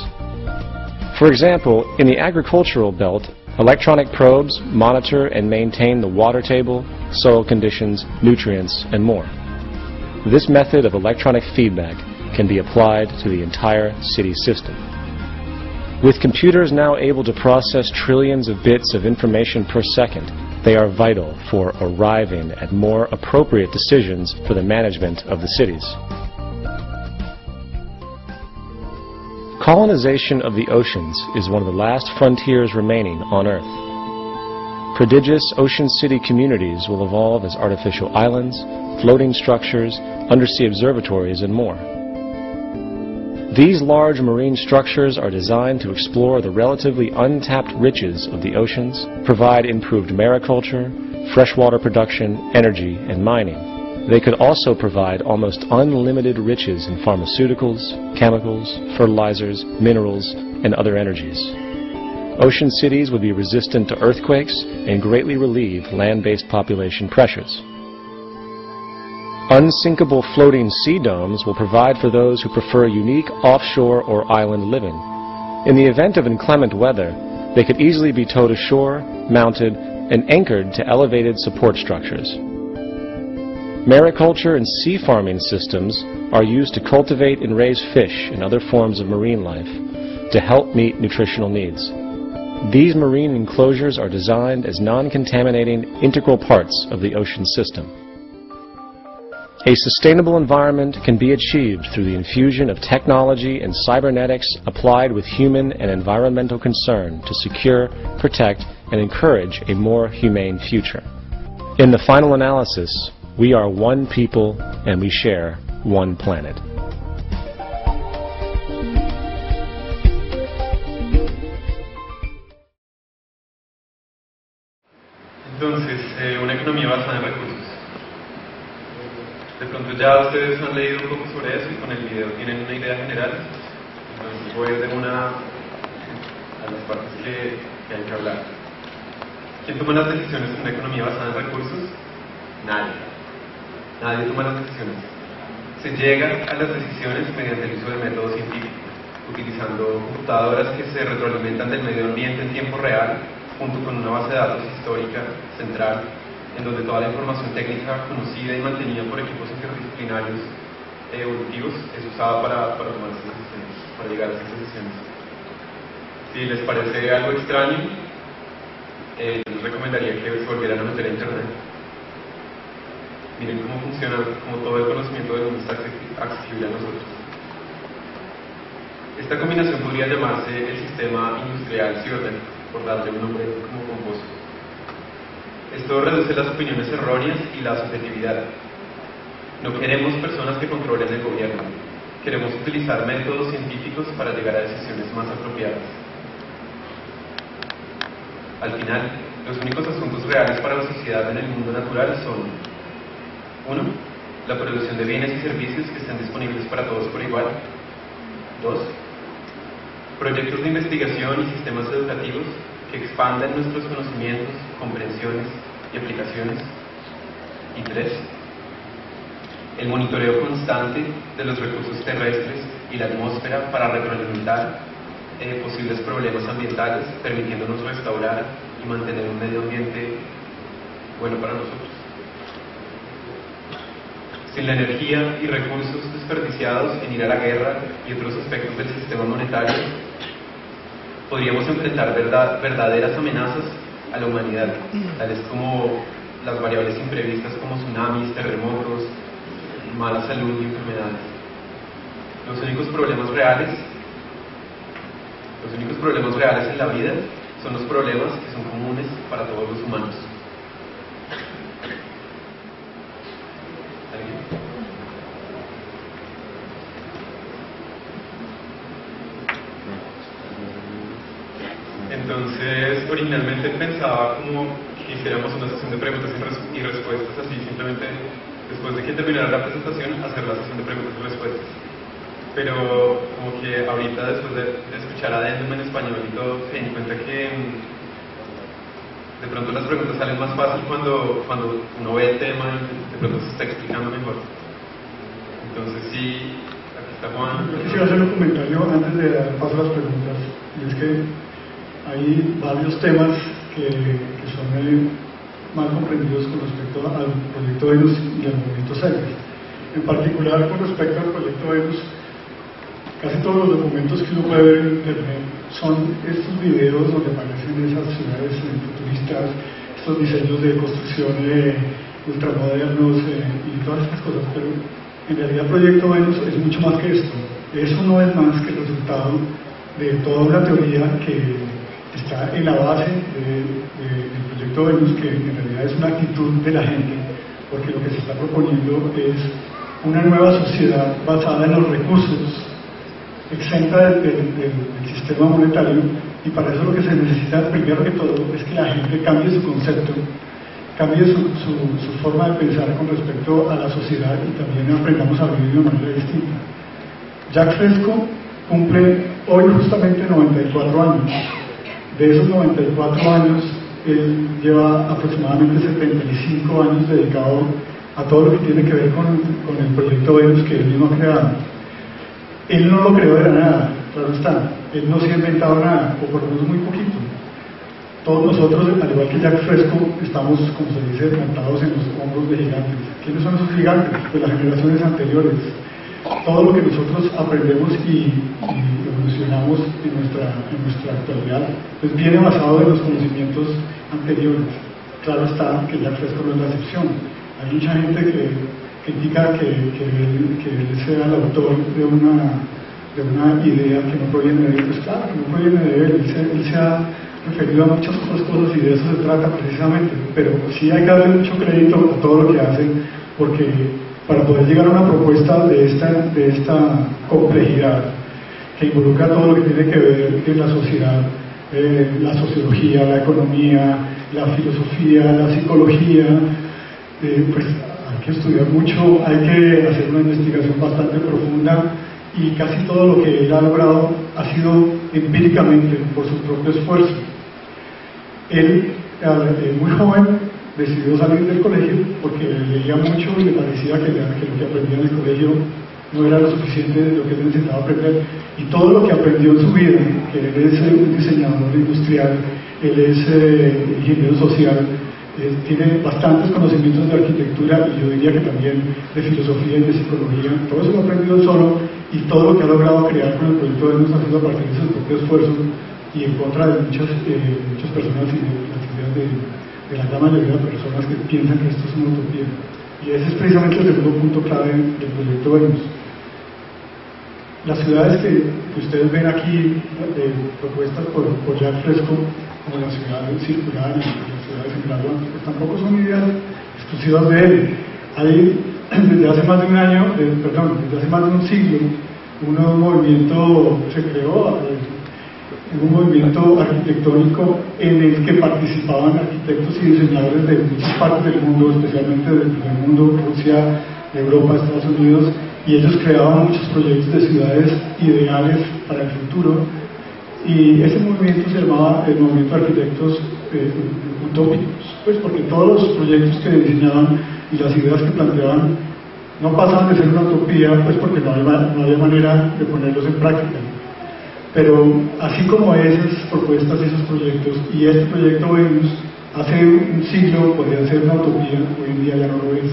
For example, in the agricultural belt, electronic probes monitor and maintain the water table, soil conditions, nutrients, and more. This method of electronic feedback can be applied to the entire city system. With computers now able to process trillions of bits of information per second, they are vital for arriving at more appropriate decisions for the management of the cities. Colonization of the oceans is one of the last frontiers remaining on Earth. Prodigious ocean city communities will evolve as artificial islands, floating structures, undersea observatories, and more. These large marine structures are designed to explore the relatively untapped riches of the oceans, provide improved mariculture, freshwater production, energy, and mining. They could also provide almost unlimited riches in pharmaceuticals, chemicals, fertilizers, minerals, and other energies. Ocean cities would be resistant to earthquakes and greatly relieve land-based population pressures. Unsinkable floating sea domes will provide for those who prefer unique offshore or island living. In the event of inclement weather, they could easily be towed ashore, mounted, and anchored to elevated support structures. Mariculture and sea farming systems are used to cultivate and raise fish and other forms of marine life to help meet nutritional needs. These marine enclosures are designed as non-contaminating integral parts of the ocean system. A sustainable environment can be achieved through the infusion of technology and cybernetics applied with human and environmental concern to secure, protect, and encourage a more humane future. In the final analysis, we are one people and we share one planet. Entonces, una economía basada en recursos. De pronto ya ustedes han leído un poco sobre eso y con el video tienen una idea general. Entonces voy a ir de una a las partes que hay que hablar. ¿Quién toma las decisiones en una economía basada en recursos? Nadie. Nadie toma las decisiones. Se llega a las decisiones mediante el uso del método científico, utilizando computadoras que se retroalimentan del medio ambiente en tiempo real, junto con una base de datos histórica central, en donde toda la información técnica conocida y mantenida por equipos interdisciplinarios evolutivos es usada para tomar esas decisiones, para llegar a esas decisiones. Si les parece algo extraño, les recomendaría que se volvieran a meter a internet. Miren cómo funciona, cómo todo el conocimiento del mundo está accesible a nosotros. Esta combinación podría llamarse el sistema industrial cibernético, por darle un nombre como pomposo. Esto reduce las opiniones erróneas y la subjetividad. No queremos personas que controlen el gobierno. Queremos utilizar métodos científicos para llegar a decisiones más apropiadas. Al final, los únicos asuntos reales para la sociedad en el mundo natural son: 1. La producción de bienes y servicios que estén disponibles para todos por igual. 2. Proyectos de investigación y sistemas educativos que expandan nuestros conocimientos, comprensiones y aplicaciones. Y 3. El monitoreo constante de los recursos terrestres y la atmósfera para retroalimentar posibles problemas ambientales, permitiéndonos restaurar y mantener un medio ambiente bueno para nosotros. Sin la energía y recursos desperdiciados en ir a la guerra y otros aspectos del sistema monetario, podríamos enfrentar verdaderas amenazas a la humanidad, tales como las variables imprevistas como tsunamis, terremotos, mala salud y enfermedades. Los únicos problemas reales en la vida son los problemas que son comunes para todos los humanos. Entonces, originalmente pensaba como que hiciéramos una sesión de preguntas y respuestas así, simplemente después de que terminara la presentación, hacer la sesión de preguntas y respuestas. Pero como que ahorita, después de escuchar a Denman en español y todo, se di cuenta que de pronto las preguntas salen más fácil cuando uno ve el tema y de pronto se está explicando mejor. Entonces sí, aquí está Juan. Yo quisiera hacer un comentario antes de dar paso a las preguntas, y es que hay varios temas que son mal comprendidos con respecto al proyecto Venus y al movimiento Cybex. En particular, con respecto al proyecto Venus, casi todos los documentos que uno puede ver en internet son estos videos donde aparecen esas ciudades futuristas, estos diseños de construcción ultramodernos y todas estas cosas, pero en realidad el proyecto Venus es mucho más que esto. Eso no es más que el resultado de toda una teoría que está en la base del proyecto Venus, que en realidad es una actitud de la gente, porque lo que se está proponiendo es una nueva sociedad basada en los recursos, exenta del sistema monetario, y para eso lo que se necesita primero que todo es que la gente cambie su concepto, cambie su forma de pensar con respecto a la sociedad, y también aprendamos a vivir de una manera distinta. Jacques Fresco cumple hoy justamente 94 años. De esos 94 años, él lleva aproximadamente 75 años dedicado a todo lo que tiene que ver con el proyecto Venus que él mismo ha creado. Él no lo creó de la nada, claro está. Él no se ha inventado nada, o por lo menos muy poquito. Todos nosotros, al igual que Jacques Fresco, estamos, como se dice, montados en los hombros de gigantes. ¿Quiénes son esos gigantes? Pues las generaciones anteriores. Todo lo que nosotros aprendemos y evolucionamos en nuestra actualidad, pues viene basado en los conocimientos anteriores. Claro está que Jacques Fresco no es la excepción. Hay mucha gente que critica que él sea el autor de una idea que no proviene de él. Pues claro, que no proviene de él. Él se ha referido a muchas otras cosas y de eso se trata precisamente. Pero sí hay que darle mucho crédito a todo lo que hace, porque para poder llegar a una propuesta de esta complejidad que involucra todo lo que tiene que ver en la sociedad, la sociología, la economía, la filosofía, la psicología, pues hay que estudiar mucho, hay que hacer una investigación bastante profunda, y casi todo lo que él ha logrado ha sido empíricamente por su propio esfuerzo. Él, muy joven, decidió salir del colegio porque leía mucho y le parecía que lo que aprendía en el colegio no era lo suficiente de lo que él necesitaba aprender, y todo lo que aprendió en su vida, que él es un diseñador industrial, él es ingeniero social, tiene bastantes conocimientos de arquitectura, y yo diría que también de filosofía y de psicología. Todo eso lo ha aprendido solo, y todo lo que ha logrado crear con el proyecto de Venus ha sido a partir de su propio esfuerzo y en contra de muchas personas y de las ideas de la gran mayoría de personas que piensan que esto es una utopía. Y ese es precisamente el segundo punto clave del proyecto Venus. Las ciudades que ustedes ven aquí, propuestas por Jacques Fresco, como la ciudad circular y las ciudades en graduación, pues tampoco son ideas exclusivas de él. Hay, desde hace más de un año, desde hace más de un siglo, un movimiento se creó, un movimiento arquitectónico en el que participaban arquitectos y diseñadores de muchas partes del mundo, especialmente del primer mundo, Rusia, Europa, Estados Unidos, y ellos creaban muchos proyectos de ciudades ideales para el futuro, y ese movimiento se llamaba el movimiento de arquitectos utópicos, pues porque todos los proyectos que diseñaban y las ideas que planteaban no pasaban de ser una utopía, pues porque no había manera de ponerlos en práctica. Pero así como esas propuestas, esos proyectos, y este proyecto Venus, hace un siglo podría ser una utopía, hoy en día ya no lo es.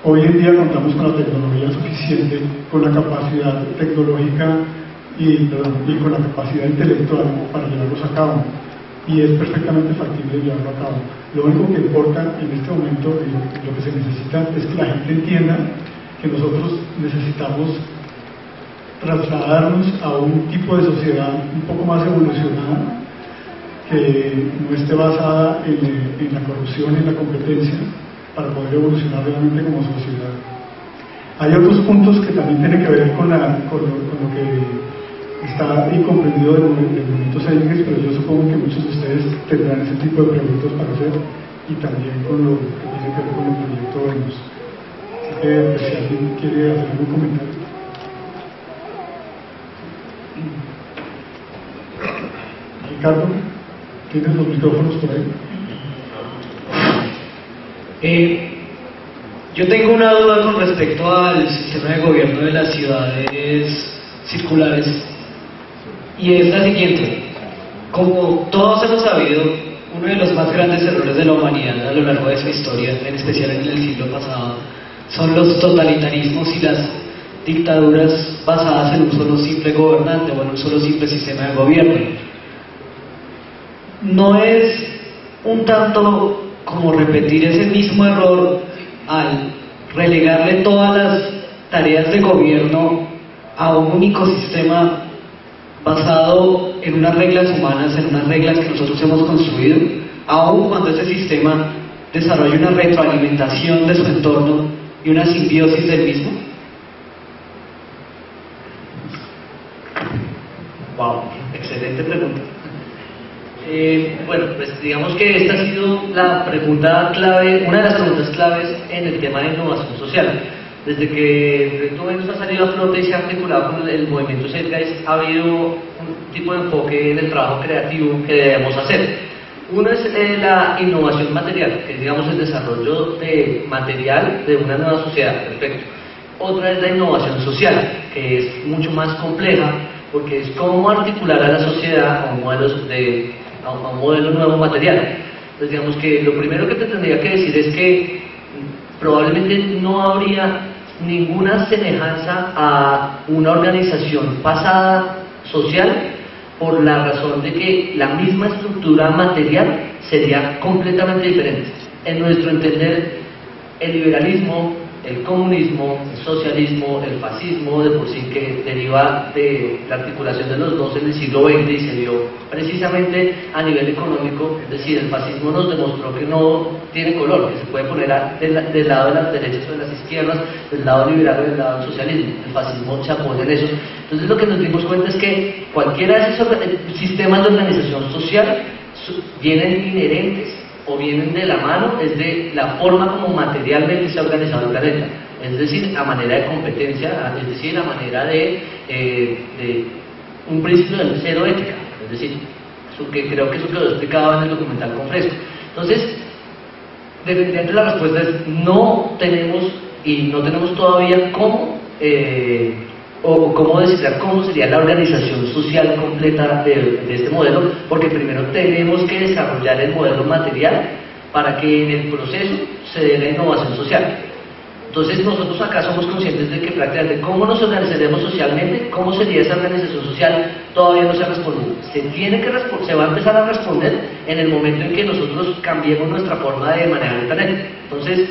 Hoy en día contamos con la tecnología suficiente, con la capacidad tecnológica y con la capacidad intelectual para llevarlos a cabo, y es perfectamente factible llevarlo a cabo. Lo único que importa en este momento y lo que se necesita es que la gente entienda que nosotros necesitamos trasladarnos a un tipo de sociedad un poco más evolucionada, que no esté basada en la corrupción y en la competencia, para poder evolucionar realmente como sociedad. Hay otros puntos que también tienen que ver con lo que está ahí comprendido del movimiento Cybex, pero yo supongo que muchos de ustedes tendrán ese tipo de preguntas para hacer. y también con lo que tiene que ver con el proyecto Venus. Así que si alguien quiere hacer algún comentario. Ricardo, ¿tienes los micrófonos por ahí? Yo tengo una duda con respecto al sistema de gobierno de las ciudades circulares, y es la siguiente. Como todos hemos sabido, uno de los más grandes errores de la humanidad a lo largo de su historia, en especial en el siglo pasado, son los totalitarismos y las dictaduras basadas en un solo simple gobernante o en un solo simple sistema de gobierno. ¿No es un tanto como repetir ese mismo error al relegarle todas las tareas de gobierno a un único sistema basado en unas reglas humanas, en unas reglas que nosotros hemos construido, aun cuando ese sistema desarrolla una retroalimentación de su entorno y una simbiosis del mismo? Wow, excelente pregunta. Bueno, pues digamos que esta ha sido la pregunta clave, una de las preguntas claves en el tema de innovación social. Desde que el proyecto Venus ha salido a flote y se ha articulado con el movimiento Zeitgeist, ha habido un tipo de enfoque en el trabajo creativo que debemos hacer. Uno es la innovación material, que es, digamos, el desarrollo de material de una nueva sociedad, perfecto. Otra es la innovación social, que es mucho más compleja, porque es cómo articular a la sociedad a un modelo nuevo material. Entonces, digamos que lo primero que te tendría que decir es que probablemente no habría ninguna semejanza a una organización pasada social, por la razón de que la misma estructura material sería completamente diferente. En nuestro entender, el liberalismo, el comunismo, el socialismo, el fascismo, de por sí, que deriva de la articulación de los dos en el siglo XX y se dio precisamente a nivel económico. Es decir, el fascismo nos demostró que no tiene color, que se puede poner del lado de las derechas o de las izquierdas, del lado liberal o del lado del socialismo. El fascismo se apoya en eso. Entonces, lo que nos dimos cuenta es que cualquiera de esos sistemas de organización social vienen inherentes o vienen de la mano, es de la forma como materialmente se ha organizado el planeta, es decir, a manera de competencia, es decir, a manera de un principio del cero ética, es decir, que creo que eso quedó explicado en el documental con Fresco. Entonces, definitivamente la respuesta es no tenemos todavía cómo o cómo descifrar cómo sería la organización social completa de este modelo, porque primero tenemos que desarrollar el modelo material para que en el proceso se dé la innovación social. Entonces nosotros acá somos conscientes de que prácticamente cómo nos organizaremos socialmente, cómo sería esa organización social, todavía no se ha respondido. Se va a empezar a responder en el momento en que nosotros cambiemos nuestra forma de manejar el planeta. Entonces,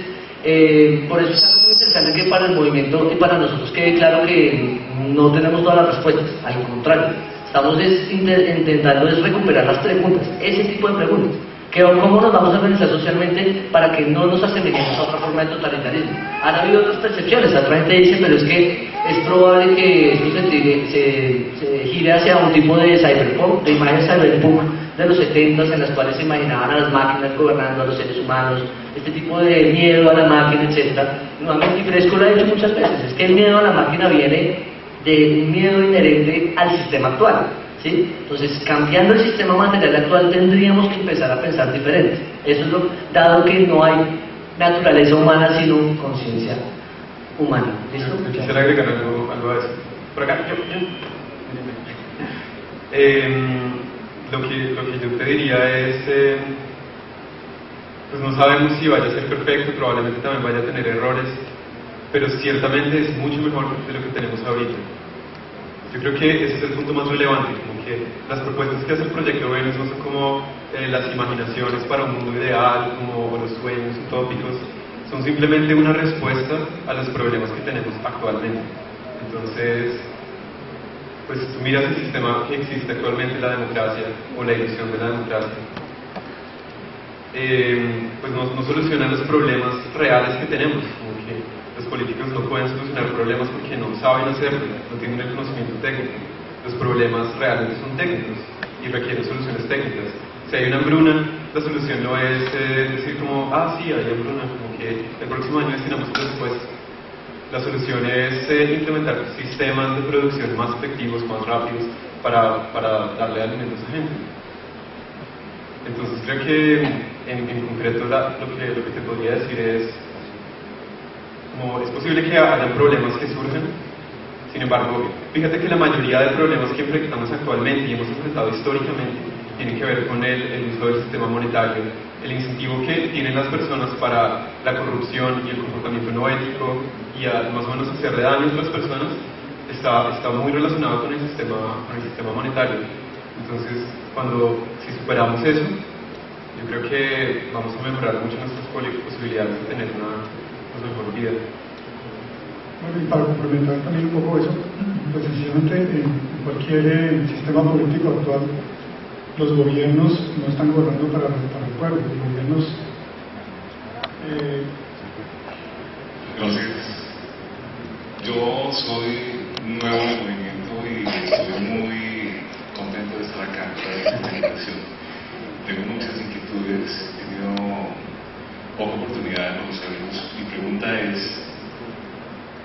por eso es algo muy interesante que para el movimiento y para nosotros quede claro que no tenemos todas las respuestas, al contrario, estamos intentando recuperar las preguntas, ese tipo de preguntas, cómo nos vamos a organizar socialmente para que no nos asemejemos a otra forma de totalitarismo. Han habido otras percepciones, otra gente dice, pero es que es probable que esto se gire hacia un tipo de cyberpunk, de imágenes cyberpunk de los 70s, en las cuales se imaginaban a las máquinas gobernando a los seres humanos, este tipo de miedo a la máquina, etc. Nuevamente, Fresco lo ha dicho muchas veces, es que el miedo a la máquina viene de un miedo inherente al sistema actual, ¿sí? Entonces, cambiando el sistema material actual, tendríamos que empezar a pensar diferente. Eso es dado que no hay naturaleza humana, sino conciencia humana. ¿Listo? Quisiera agregar algo a eso. Por acá, lo que yo te diría es, pues no sabemos si vaya a ser perfecto, probablemente también vaya a tener errores, pero ciertamente es mucho mejor de lo que tenemos ahorita. Yo creo que ese es el punto más relevante, como que las propuestas que hace el proyecto Venus no son como las imaginaciones para un mundo ideal, como los sueños utópicos, son simplemente una respuesta a los problemas que tenemos actualmente. Entonces, pues tú miras el sistema que existe actualmente, la democracia, o la ilusión de la democracia, pues no soluciona los problemas reales que tenemos, como que los políticos no pueden solucionar problemas porque no saben hacerlo, no tienen el conocimiento técnico. Los problemas realmente son técnicos y requieren soluciones técnicas. Si hay una hambruna, la solución no es decir como, ah, sí, hay un problema, como que el próximo año destinamos un presupuesto. La solución es implementar sistemas de producción más efectivos, más rápidos, para darle alimentos a gente. Entonces creo que en concreto lo que te podría decir es, como es posible que haya problemas que surjan. Sin embargo, fíjate que la mayoría de problemas que enfrentamos actualmente y hemos enfrentado históricamente tienen que ver con el uso del sistema monetario, el incentivo que tienen las personas para la corrupción y el comportamiento no ético y más o menos hacerle daño a otras personas está muy relacionado con el sistema monetario. Entonces, si superamos eso, yo creo que vamos a mejorar mucho nuestras posibilidades de tener una mejor vida. Bueno, y para complementar también un poco eso, pues sencillamente en cualquier sistema político actual, los gobiernos no están gobernando para el pueblo, los gobiernos... Gracias. Yo soy nuevo en el movimiento y estoy muy contento de estar acá para esta presentación. Tengo muchas inquietudes, he tenido poca oportunidad de conocerlos. Mi pregunta es,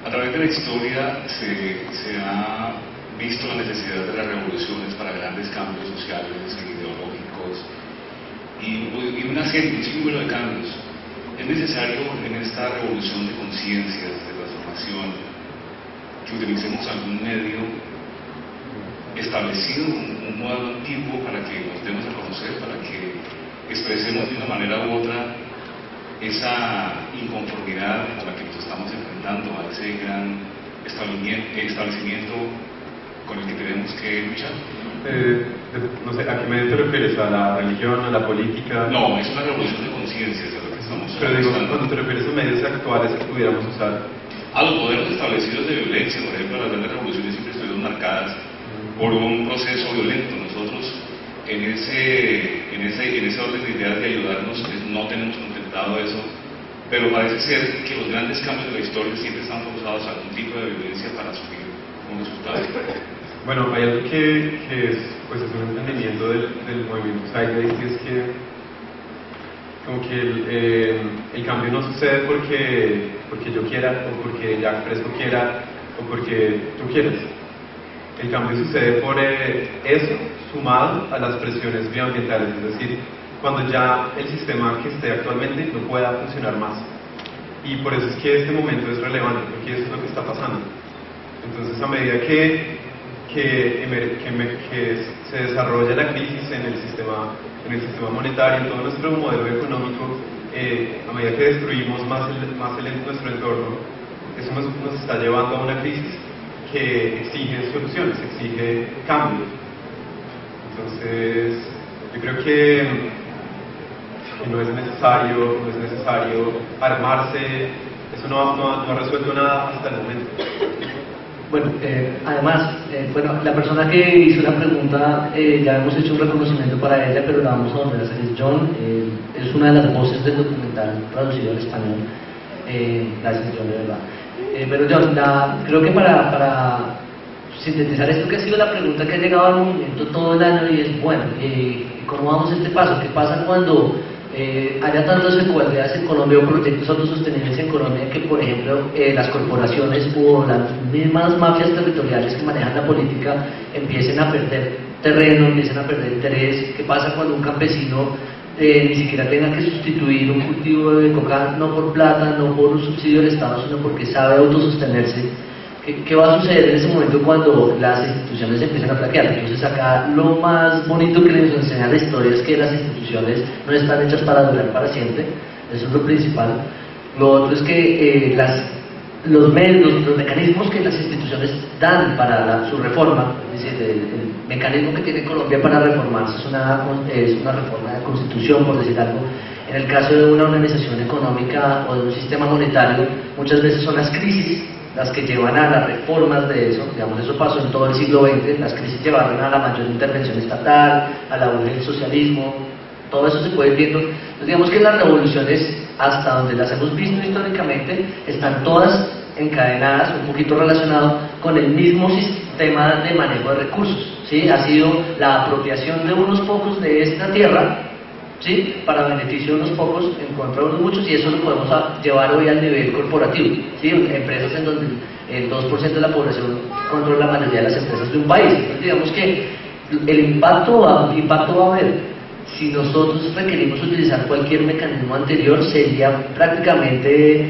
a través de la historia se ha visto la necesidad de las revoluciones para grandes cambios sociales e ideológicos y un sinnúmero de cambios. Es necesario en esta revolución de conciencias, de transformación, que utilicemos algún medio establecido, un modelo antiguo para que nos demos a conocer, para que expresemos de una manera u otra esa inconformidad a la que nos estamos enfrentando, a ese gran establecimiento con el que tenemos que luchar. No sé, ¿a qué medio te refieres? ¿A la religión, a la política? No, es una revolución de conciencias de lo que estamos Pero digo, cuando te refieres a medios actuales que pudiéramos usar. A los modelos establecidos de violencia, por ejemplo, las grandes revoluciones siempre estuvieron marcadas por un proceso violento. Nosotros en ese orden de ideas de ayudarnos no tenemos contemplado eso, pero parece ser que los grandes cambios de la historia siempre están forzados a algún tipo de violencia para asumir un resultado. Bueno, hay algo que es un entendimiento del movimiento Zeitgeist, y es que como que el cambio no sucede porque yo quiera, o porque Jack Fresco quiera, o porque tú quieras. El cambio sucede por eso sumado a las presiones bioambientales, es decir, cuando ya el sistema que esté actualmente no pueda funcionar más. Y por eso es que este momento es relevante, porque eso es lo que está pasando. Entonces, a medida que se desarrolla la crisis en el sistema monetario, en todo nuestro modelo económico, a medida que destruimos más nuestro entorno, eso nos está llevando a una crisis que exige soluciones, exige cambios. Entonces, yo creo que no es necesario armarse, eso no ha resuelto nada hasta el momento. Bueno, además, la persona que hizo la pregunta, ya hemos hecho un reconocimiento para ella, pero la vamos a volver a hacer. Es John, es una de las voces del documental traducido al español. Gracias, John, de verdad. Pero John, creo que para sintetizar esto que ha sido la pregunta que ha llegado al movimiento todo el año, y es, bueno, ¿cómo vamos a este paso? ¿Qué pasa cuando haya tantas desigualdades en Colombia o proyectos autosostenibles en Colombia que, por ejemplo, las corporaciones o las mismas mafias territoriales que manejan la política empiecen a perder terreno, empiecen a perder interés? ¿Qué pasa cuando un campesino ni siquiera tenga que sustituir un cultivo de coca, no por plata, no por un subsidio del Estado, sino porque sabe autosostenerse? ¿Qué va a suceder en ese momento cuando las instituciones empiezan a flaquear? Entonces acá lo más bonito que les enseña la historia es que las instituciones no están hechas para durar para siempre, eso es lo principal. Lo otro es que los mecanismos que las instituciones dan para su reforma, es decir, el mecanismo que tiene Colombia para reformarse es una reforma de constitución, por decir algo. En el caso de una organización económica o de un sistema monetario, muchas veces son las crisis las que llevan a las reformas de eso. Digamos, eso pasó en todo el siglo XX, las crisis llevaron a la mayor intervención estatal, a la del socialismo, todo eso se puede ir viendo. Entonces, digamos que las revoluciones, hasta donde las hemos visto históricamente, están todas encadenadas, un poquito relacionado con el mismo sistema de manejo de recursos, ¿sí? Ha sido la apropiación de unos pocos de esta tierra ¿sí? Para beneficio de unos pocos en contra de unos muchos, y eso lo podemos llevar hoy al nivel corporativo, ¿sí? Empresas en donde el 2% de la población controla la mayoría de las empresas de un país. Entonces, digamos que el impacto va a haber. Si nosotros requerimos utilizar cualquier mecanismo anterior, sería prácticamente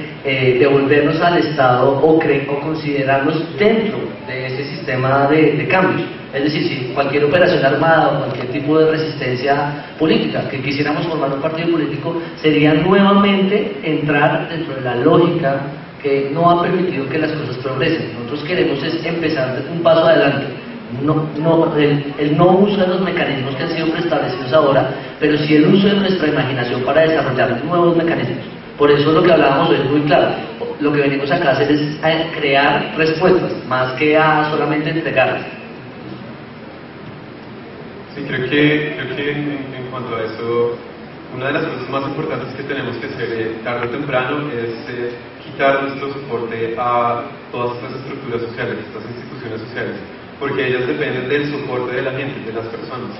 devolvernos al Estado o considerarnos dentro de ese sistema de cambios. Es decir, si cualquier operación armada o cualquier tipo de resistencia política que quisiéramos formar un partido político, sería nuevamente entrar dentro de la lógica que no ha permitido que las cosas progresen. Nosotros queremos empezar un paso adelante. El no uso de los mecanismos que han sido preestablecidos ahora, pero sí el uso de nuestra imaginación para desarrollar nuevos mecanismos. Por eso lo que hablábamos hoy es muy claro. Lo que venimos acá a hacer es a crear respuestas, más que a solamente entregarlas. Sí, creo que en cuanto a eso, una de las cosas más importantes que tenemos que hacer tarde o temprano es quitar nuestro soporte a todas estas estructuras sociales, estas instituciones sociales, porque ellas dependen del soporte de la gente, de las personas.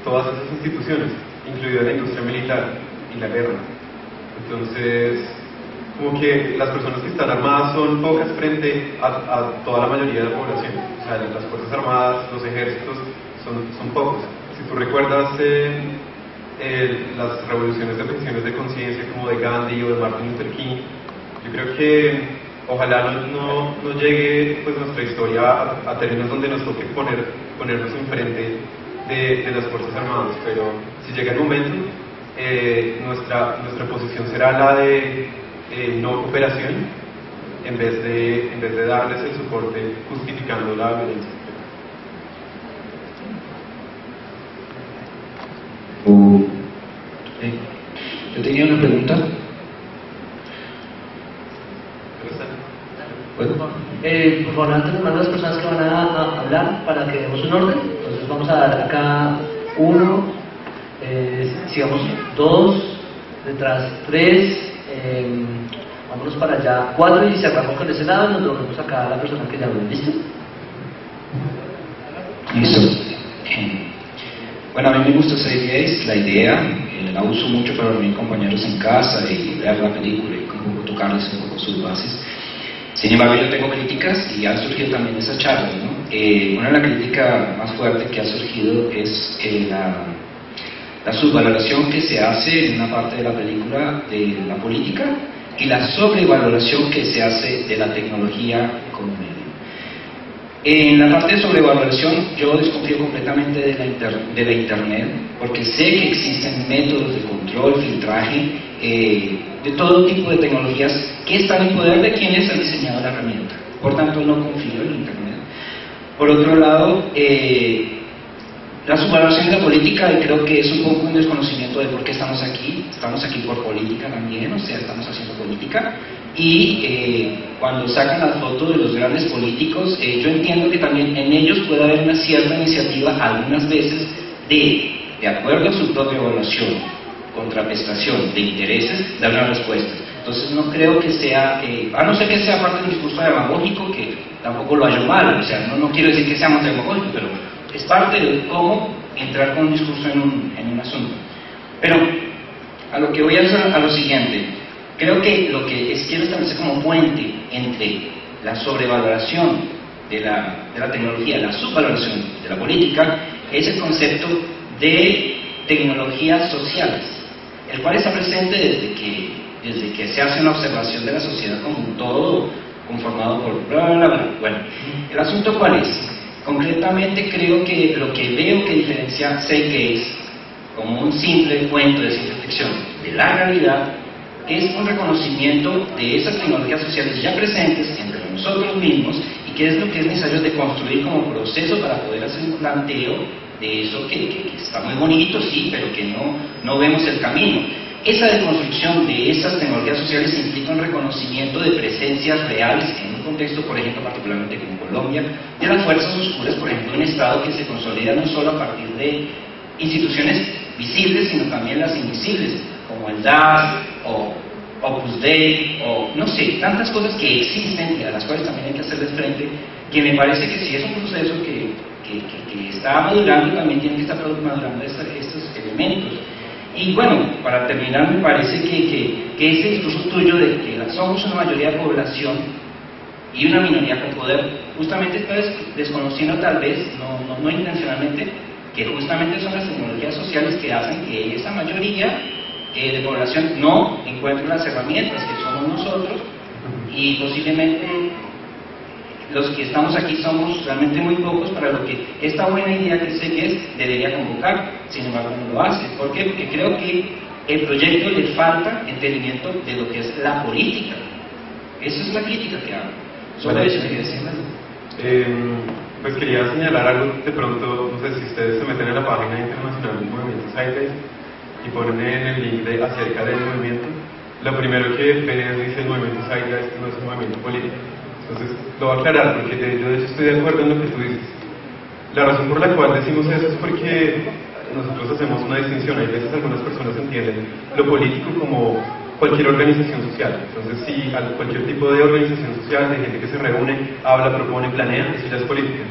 Todas esas instituciones, incluida la industria militar y la guerra. Entonces, como que las personas que están armadas son pocas frente a toda la mayoría de la población. O sea, las Fuerzas Armadas, los ejércitos, son pocos. Si tú recuerdas las revoluciones de objeciones de conciencia como de Gandhi o de Martin Luther King, yo creo que ojalá no llegue pues nuestra historia a términos donde nos toque ponernos enfrente de las Fuerzas Armadas, pero si llega el momento, nuestra posición será la de no cooperación en vez de darles el soporte justificando la violencia. Yo tenía una pregunta. Bueno. Por favor, antes de las personas que van a hablar para que demos un orden. Entonces vamos a dar acá 1, sigamos 2, detrás 3, vámonos para allá 4 y cerramos con ese lado y nos volvemos acá a la persona que ya habló. ¿Listo? Listo. Bueno, a mí me gusta esa idea, la uso mucho para reunir compañeros en casa y ver la película y un poco tocarles un poco sus bases. Sin embargo, yo tengo críticas y han surgido también esas charlas, ¿no? Una de las críticas más fuertes que ha surgido es la subvaloración que se hace en una parte de la película de la política y la sobrevaloración que se hace de la tecnología como medio. En la parte de sobrevaloración yo desconfío completamente de la internet, porque sé que existen métodos de control, filtraje, de todo tipo de tecnologías que están en poder de quienes han diseñado la herramienta. Por tanto, no confío en internet. Por otro lado, la subvaloración de la política, y creo que es un poco un desconocimiento de por qué estamos aquí. Estamos aquí por política también, o sea, estamos haciendo política. Y cuando sacan las fotos de los grandes políticos, yo entiendo que también en ellos puede haber una cierta iniciativa, algunas veces, de acuerdo a su propia evaluación, contraprestación de intereses, dar una respuesta. Entonces no creo que sea, a no ser que sea parte del discurso demagógico, que tampoco lo hallo mal, o sea, no quiero decir que seamos demagógicos, pero es parte de cómo entrar con un discurso en un asunto. Pero a lo que voy a hacer a lo siguiente, creo que lo que quiero establecer como puente entre la sobrevaloración de la tecnología, la subvaloración de la política, es el concepto de tecnologías sociales, el cual está presente desde que se hace una observación de la sociedad como un todo conformado por bla bla bla. Bueno, el asunto cuál es. Concretamente creo que lo que veo que diferencia Zeitgeist como un simple cuento de ciencia ficción de la realidad es un reconocimiento de esas tecnologías sociales ya presentes entre nosotros mismos y qué es lo que es necesario de construir como proceso para poder hacer un planteo de eso que está muy bonito, sí, pero que no vemos el camino. Esa deconstrucción de esas tecnologías sociales implica un reconocimiento de presencias reales en un contexto, por ejemplo, particularmente como Colombia, de las fuerzas oscuras, por ejemplo, un Estado que se consolida no solo a partir de instituciones visibles, sino también las invisibles, como el DAS o Opus Dei, o no sé, tantas cosas que existen y a las cuales también hay que hacerles frente, que me parece que sí es un proceso que está madurando y también tiene que estar madurando estos elementos. Y bueno, para terminar, me parece que ese discurso tuyo de que somos una mayoría de población y una minoría con poder, justamente estás desconociendo tal vez, no intencionalmente, que justamente son las tecnologías sociales que hacen que esa mayoría de población no encuentre las herramientas que somos nosotros, y posiblemente los que estamos aquí somos realmente muy pocos para lo que esta buena idea que sé que es debería convocar. Sin embargo no lo hace. ¿Por qué? Porque creo que el proyecto le falta entendimiento de lo que es la política. Esa es la crítica que hago. Sobre eso quería decir. Pues quería señalar algo. De pronto, no sé si ustedes se meten en la página internacional del movimiento Zeitgeist y ponen en el link acerca del movimiento, lo primero que ven es dice el movimiento Zeitgeist no es un movimiento político. Entonces lo voy a aclarar porque yo de hecho estoy de acuerdo en lo que tú dices. La razón por la cual decimos eso es porque nosotros hacemos una distinción. Hay veces algunas personas entienden lo político como cualquier organización social. Entonces si cualquier tipo de organización social, de gente que se reúne, habla, propone, planea, eso ya es política.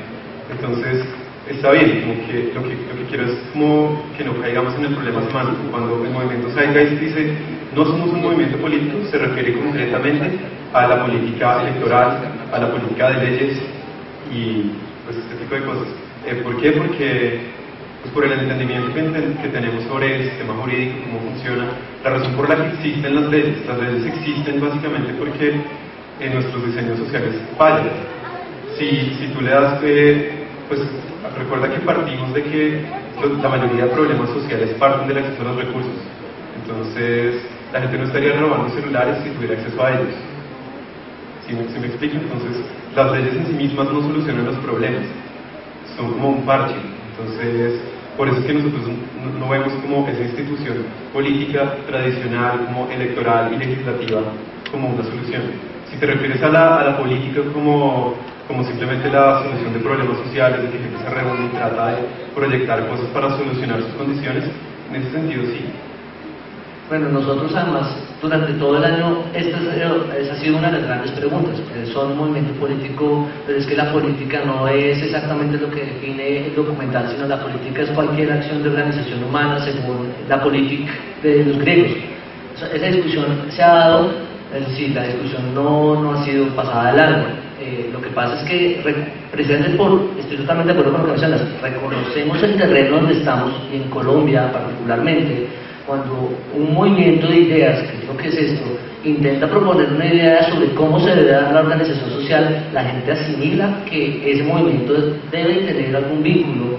Entonces está bien, como que lo que quiero es como que no caigamos en el problema semántico. Cuando el movimiento Zeitgeist dice no somos un movimiento político, se refiere concretamente a la política electoral, a la política de leyes y pues este tipo de cosas. ¿Por qué? Porque pues por el entendimiento que tenemos sobre el sistema jurídico, cómo funciona, la razón por la que existen las leyes existen básicamente porque en nuestros diseños sociales fallan. Si tú le das, pues recuerda que partimos de que la mayoría de problemas sociales parten del acceso a los recursos. Entonces la gente no estaría robando celulares si tuviera acceso a ellos. ¿Sí me explico? Entonces las leyes en sí mismas no solucionan los problemas, son como un parche. Entonces por eso es que nosotros no vemos como esa institución política tradicional, como electoral y legislativa, como una solución. Si te refieres a la política como simplemente la solución de problemas sociales, de que gente se reúne y trata de proyectar cosas para solucionar sus condiciones, en ese sentido sí. Bueno, nosotros además, durante todo el año, esta ha sido una de las grandes preguntas. Son un movimiento político, pero es que la política no es exactamente lo que define el documental, sino la política es cualquier acción de organización humana según la política de los griegos. O sea, esa discusión se ha dado, es decir, la discusión no ha sido pasada de largo. Lo que pasa es que, precisamente estoy totalmente de acuerdo con lo que mencionas, reconocemos el terreno donde estamos, y en Colombia particularmente, cuando un movimiento de ideas, que creo que es esto, intenta proponer una idea sobre cómo se debe dar la organización social, la gente asimila que ese movimiento debe tener algún vínculo,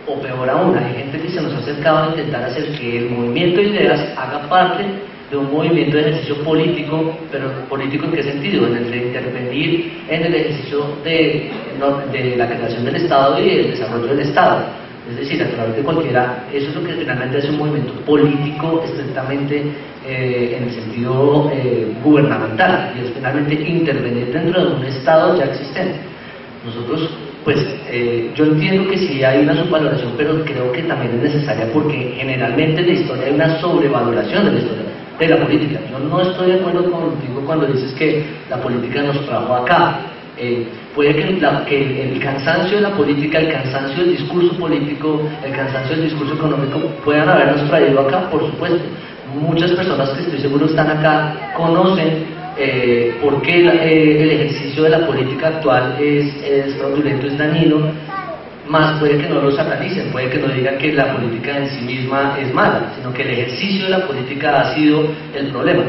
o peor aún, hay gente que se nos ha acercado a intentar hacer que el movimiento de ideas haga parte de un movimiento de ejercicio político, pero político ¿en qué sentido? En el de intervenir en el ejercicio de la creación del Estado y el desarrollo del Estado. Es decir, a través de cualquiera, eso es lo que finalmente es un movimiento político estrictamente en el sentido gubernamental, y es finalmente intervenir dentro de un Estado ya existente. Nosotros, pues, yo entiendo que sí hay una subvaloración, pero creo que también es necesaria porque generalmente en la historia hay una sobrevaloración de la historia, de la política. Yo no estoy de acuerdo contigo cuando dices que la política nos trajo acá. Puede que el cansancio de la política, el cansancio del discurso político, el cansancio del discurso económico puedan habernos traído acá, por supuesto. Muchas personas que estoy seguro están acá conocen por qué el ejercicio de la política actual es fraudulento, es dañino, más puede que no lo satanicen, puede que no digan que la política en sí misma es mala, sino que el ejercicio de la política ha sido el problema.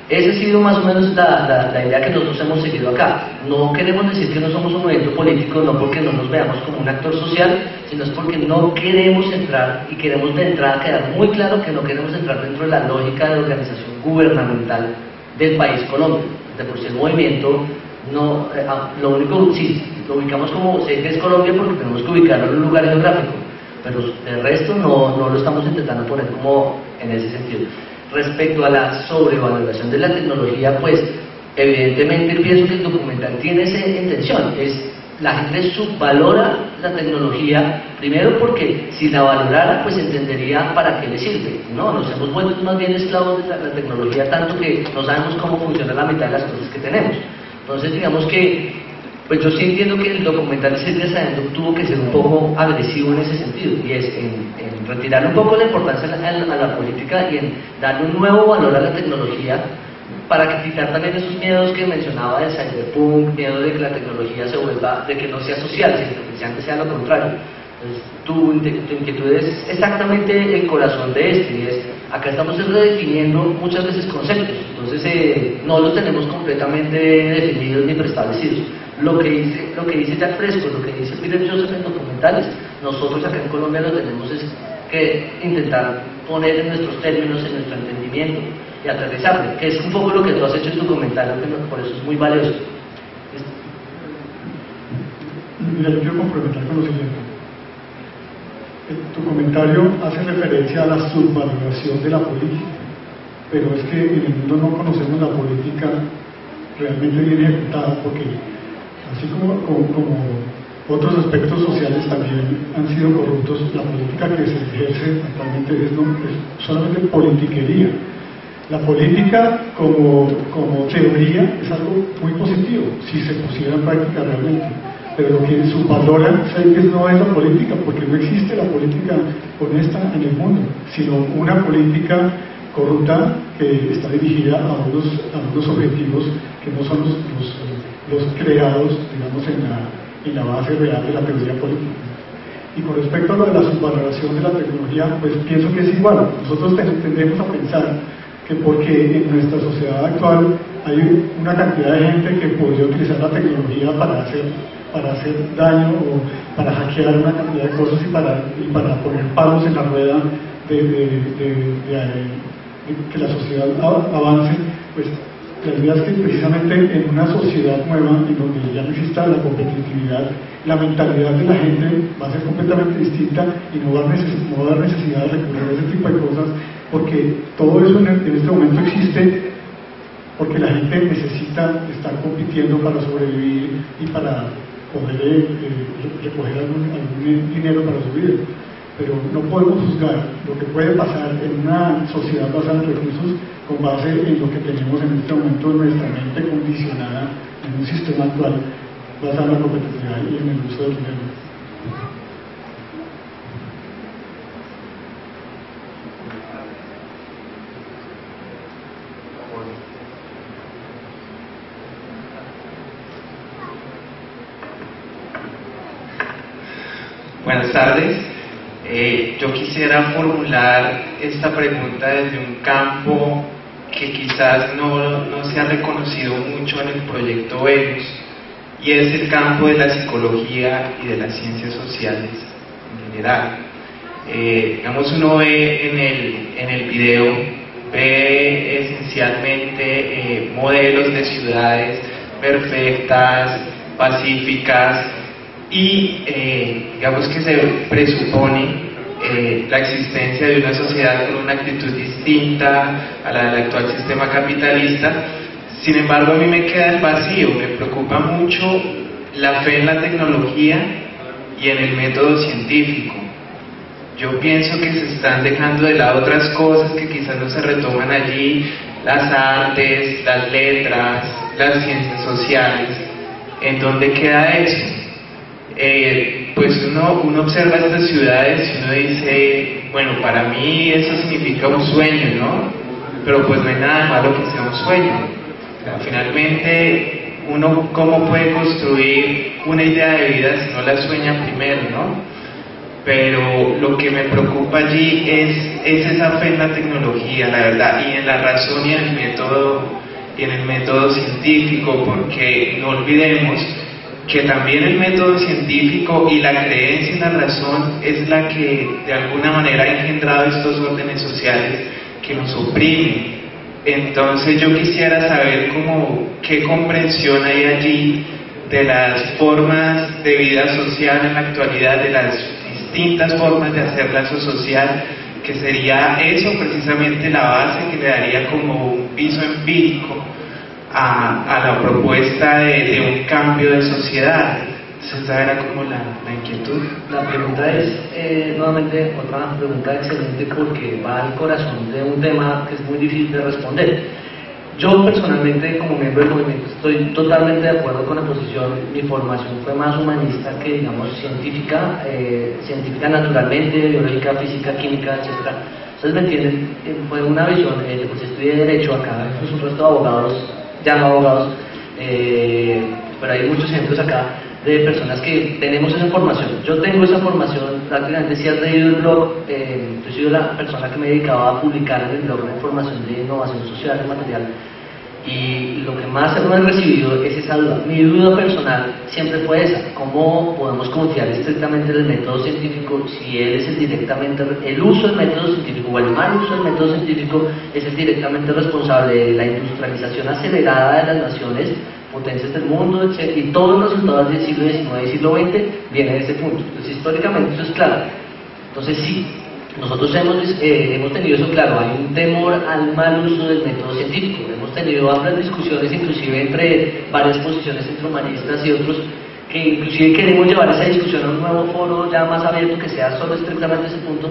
Esa ha sido más o menos la idea que nosotros hemos seguido acá. No queremos decir que no somos un movimiento político, no porque no nos veamos como un actor social, sino es porque no queremos entrar, y queremos de entrada quedar muy claro que no queremos entrar dentro de la lógica de organización gubernamental del país Colombia. De por sí el movimiento, no, lo único, sí, lo ubicamos como sé que es Colombia porque tenemos que ubicarlo en un lugar geográfico, pero el resto no lo estamos intentando poner como en ese sentido. Respecto a la sobrevaloración de la tecnología, pues evidentemente pienso que el documental tiene esa intención, la gente subvalora la tecnología, primero porque si la valorara pues entendería para qué le sirve. No, nos hemos vuelto más bien esclavos de la tecnología, tanto que no sabemos cómo funciona la mitad de las cosas que tenemos. Entonces digamos que, pues yo sí entiendo que el documental Silvia Sarento tuvo que ser un poco agresivo en ese sentido, y es en retirar un poco la importancia a la política y en darle un nuevo valor a la tecnología, para quitar también esos miedos que mencionaba del cyberpunk, miedo de que la tecnología se vuelva, de que no sea social, sino que sea lo contrario. Entonces, tu inquietud es exactamente el corazón de esto, y es, acá estamos redefiniendo muchas veces conceptos, entonces no los tenemos completamente definidos ni preestablecidos. Lo que dice Jack Fresco, lo que dice Peter Joseph en documentales, nosotros acá en Colombia lo tenemos es que intentar poner en nuestros términos, en nuestro entendimiento, y aterrizarlo, que es un poco lo que tú has hecho en tu comentario, que por eso es muy valioso. Mira, yo quiero complementar con lo siguiente. Tu comentario hace referencia a la subvaloración de la política, pero es que en el mundo no conocemos la política realmente bien ejecutada, porque así como otros aspectos sociales también han sido corruptos, la política que se ejerce actualmente es solamente politiquería. La política como teoría es algo muy positivo si se pusiera en práctica realmente, pero lo que subvalora no es la política, porque no existe la política honesta en el mundo, sino una política corrupta que está dirigida a unos objetivos que no son los creados, digamos, en la base real de la teoría política. Y con respecto a lo de la subvaloración de la tecnología, pues pienso que es igual. Nosotros tendemos a pensar que porque en nuestra sociedad actual hay una cantidad de gente que podría utilizar la tecnología para hacer daño o para hackear una cantidad de cosas y para poner palos en la rueda de que la sociedad avance, pues la idea es que precisamente en una sociedad nueva, en donde ya no exista la competitividad, la mentalidad de la gente va a ser completamente distinta y no va a haber necesidad de recurrir a ese tipo de cosas, porque todo eso en este momento existe porque la gente necesita estar compitiendo para sobrevivir y para poder recoger algún dinero para su vida. Pero no podemos juzgar lo que puede pasar en una sociedad basada en recursos con base en lo que tenemos en este momento en nuestra mente condicionada en un sistema actual basado en la competitividad y en el uso del dinero. Buenas tardes. Yo quisiera formular esta pregunta desde un campo que quizás no se ha reconocido mucho en el proyecto Venus, y es el campo de la psicología y de las ciencias sociales en general. Digamos, uno ve en el video, ve esencialmente modelos de ciudades perfectas, pacíficas, y digamos que se presupone la existencia de una sociedad con una actitud distinta a la del actual sistema capitalista. Sin embargo, a mí me queda el vacío, me preocupa mucho la fe en la tecnología y en el método científico. Yo pienso que se están dejando de lado otras cosas que quizás no se retoman allí, las artes, las letras, las ciencias sociales. ¿En dónde queda eso? Pues uno observa estas ciudades y uno dice, bueno, para mí eso significa un sueño, ¿no? Pero pues no hay nada malo que sea un sueño. O sea, finalmente, uno cómo puede construir una idea de vida si no la sueña primero, ¿no? Pero lo que me preocupa allí es esa fe en la tecnología, la verdad, y en la razón y en el método científico, porque no olvidemos que también el método científico y la creencia en la razón es la que de alguna manera ha engendrado estos órdenes sociales que nos oprimen. Entonces yo quisiera saber qué comprensión hay allí de las formas de vida social en la actualidad, de las distintas formas de hacer lazo social, que sería eso precisamente la base que le daría como un piso empírico a la propuesta de un cambio de sociedad. Esa era como la inquietud. La pregunta es, nuevamente, otra pregunta excelente porque va al corazón de un tema que es muy difícil de responder. Yo personalmente, como miembro del movimiento, estoy totalmente de acuerdo con la posición. Mi formación fue más humanista que, digamos, científica, científica naturalmente, biológica, física, química, etc. Entonces, ¿me entienden? Fue una visión, pues estudié Derecho acá, incluso un resto de abogados, ya no abogados, pero hay muchos ejemplos acá de personas que tenemos esa formación. Yo tengo esa formación, prácticamente si has leído el blog, yo he sido la persona que me dedicaba a publicar en el blog la información de innovación social y material, y lo que más he recibido es esa duda. Mi duda personal siempre fue esa: ¿cómo podemos confiar estrictamente en el método científico si él es el uso del método científico o el mal uso del método científico es el directamente responsable de la industrialización acelerada de las naciones potencias del mundo, etc. Y todos los resultados del siglo XIX y siglo XX vienen de ese punto? Entonces, históricamente eso es claro. Entonces, sí, nosotros hemos tenido eso claro. Hay un temor al mal uso del método científico. Hemos tenido amplias discusiones, inclusive entre varias posiciones entre humanistas y otros, que inclusive queremos llevar esa discusión a un nuevo foro ya más abierto, que sea solo estrictamente ese punto.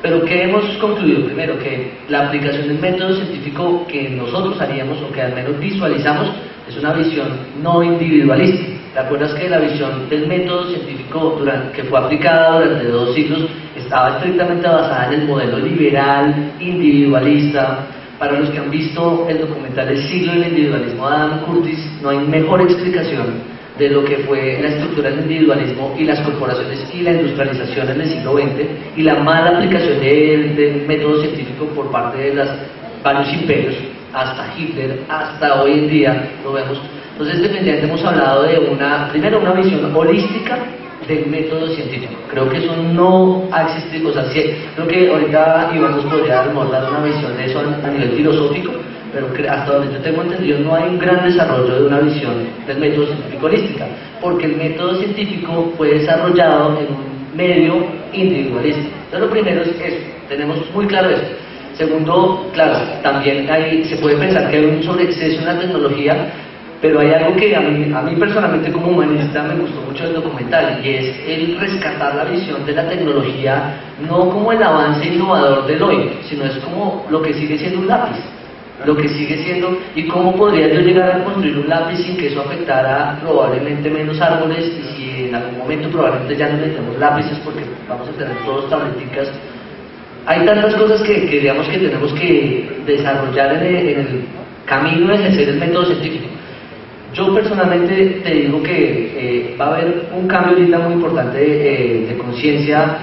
Pero ¿qué hemos concluido? Primero, que la aplicación del método científico que nosotros haríamos, o que al menos visualizamos, es una visión no individualista. ¿Te acuerdas que la visión del método científico que fue aplicada durante 2 siglos estaba estrictamente basada en el modelo liberal, individualista? Para los que han visto el documental El siglo del individualismo de Adam Curtis, no hay mejor explicación de lo que fue la estructura del individualismo y las corporaciones y la industrialización en el siglo XX, y la mala aplicación del método científico por parte de varios imperios, hasta Hitler, hasta hoy en día lo vemos. Entonces, definitivamente hemos hablado de primero una visión holística del método científico. Creo que eso no ha existido, o sea, sí, creo que ahorita Iván nos podría dar una visión de eso a nivel filosófico, pero hasta donde yo tengo entendido no hay un gran desarrollo de una visión del método científico holística, porque el método científico fue desarrollado en un medio individualista. Entonces, lo primero es eso, tenemos muy claro eso. Segundo, claro, también se puede pensar que hay un sobreexceso en la tecnología, pero hay algo que a mí personalmente como humanista me gustó mucho del documental, y es el rescatar la visión de la tecnología no como el avance innovador del hoy, sino es como lo que sigue siendo un lápiz, lo que sigue siendo, y cómo podría yo llegar a construir un lápiz sin que eso afectara probablemente menos árboles, y si en algún momento probablemente ya no necesitemos lápices porque vamos a tener todos tableticas. Hay tantas cosas que digamos que tenemos que desarrollar en el camino de ejercer el método científico. Yo personalmente te digo que va a haber un cambio ahorita muy importante de conciencia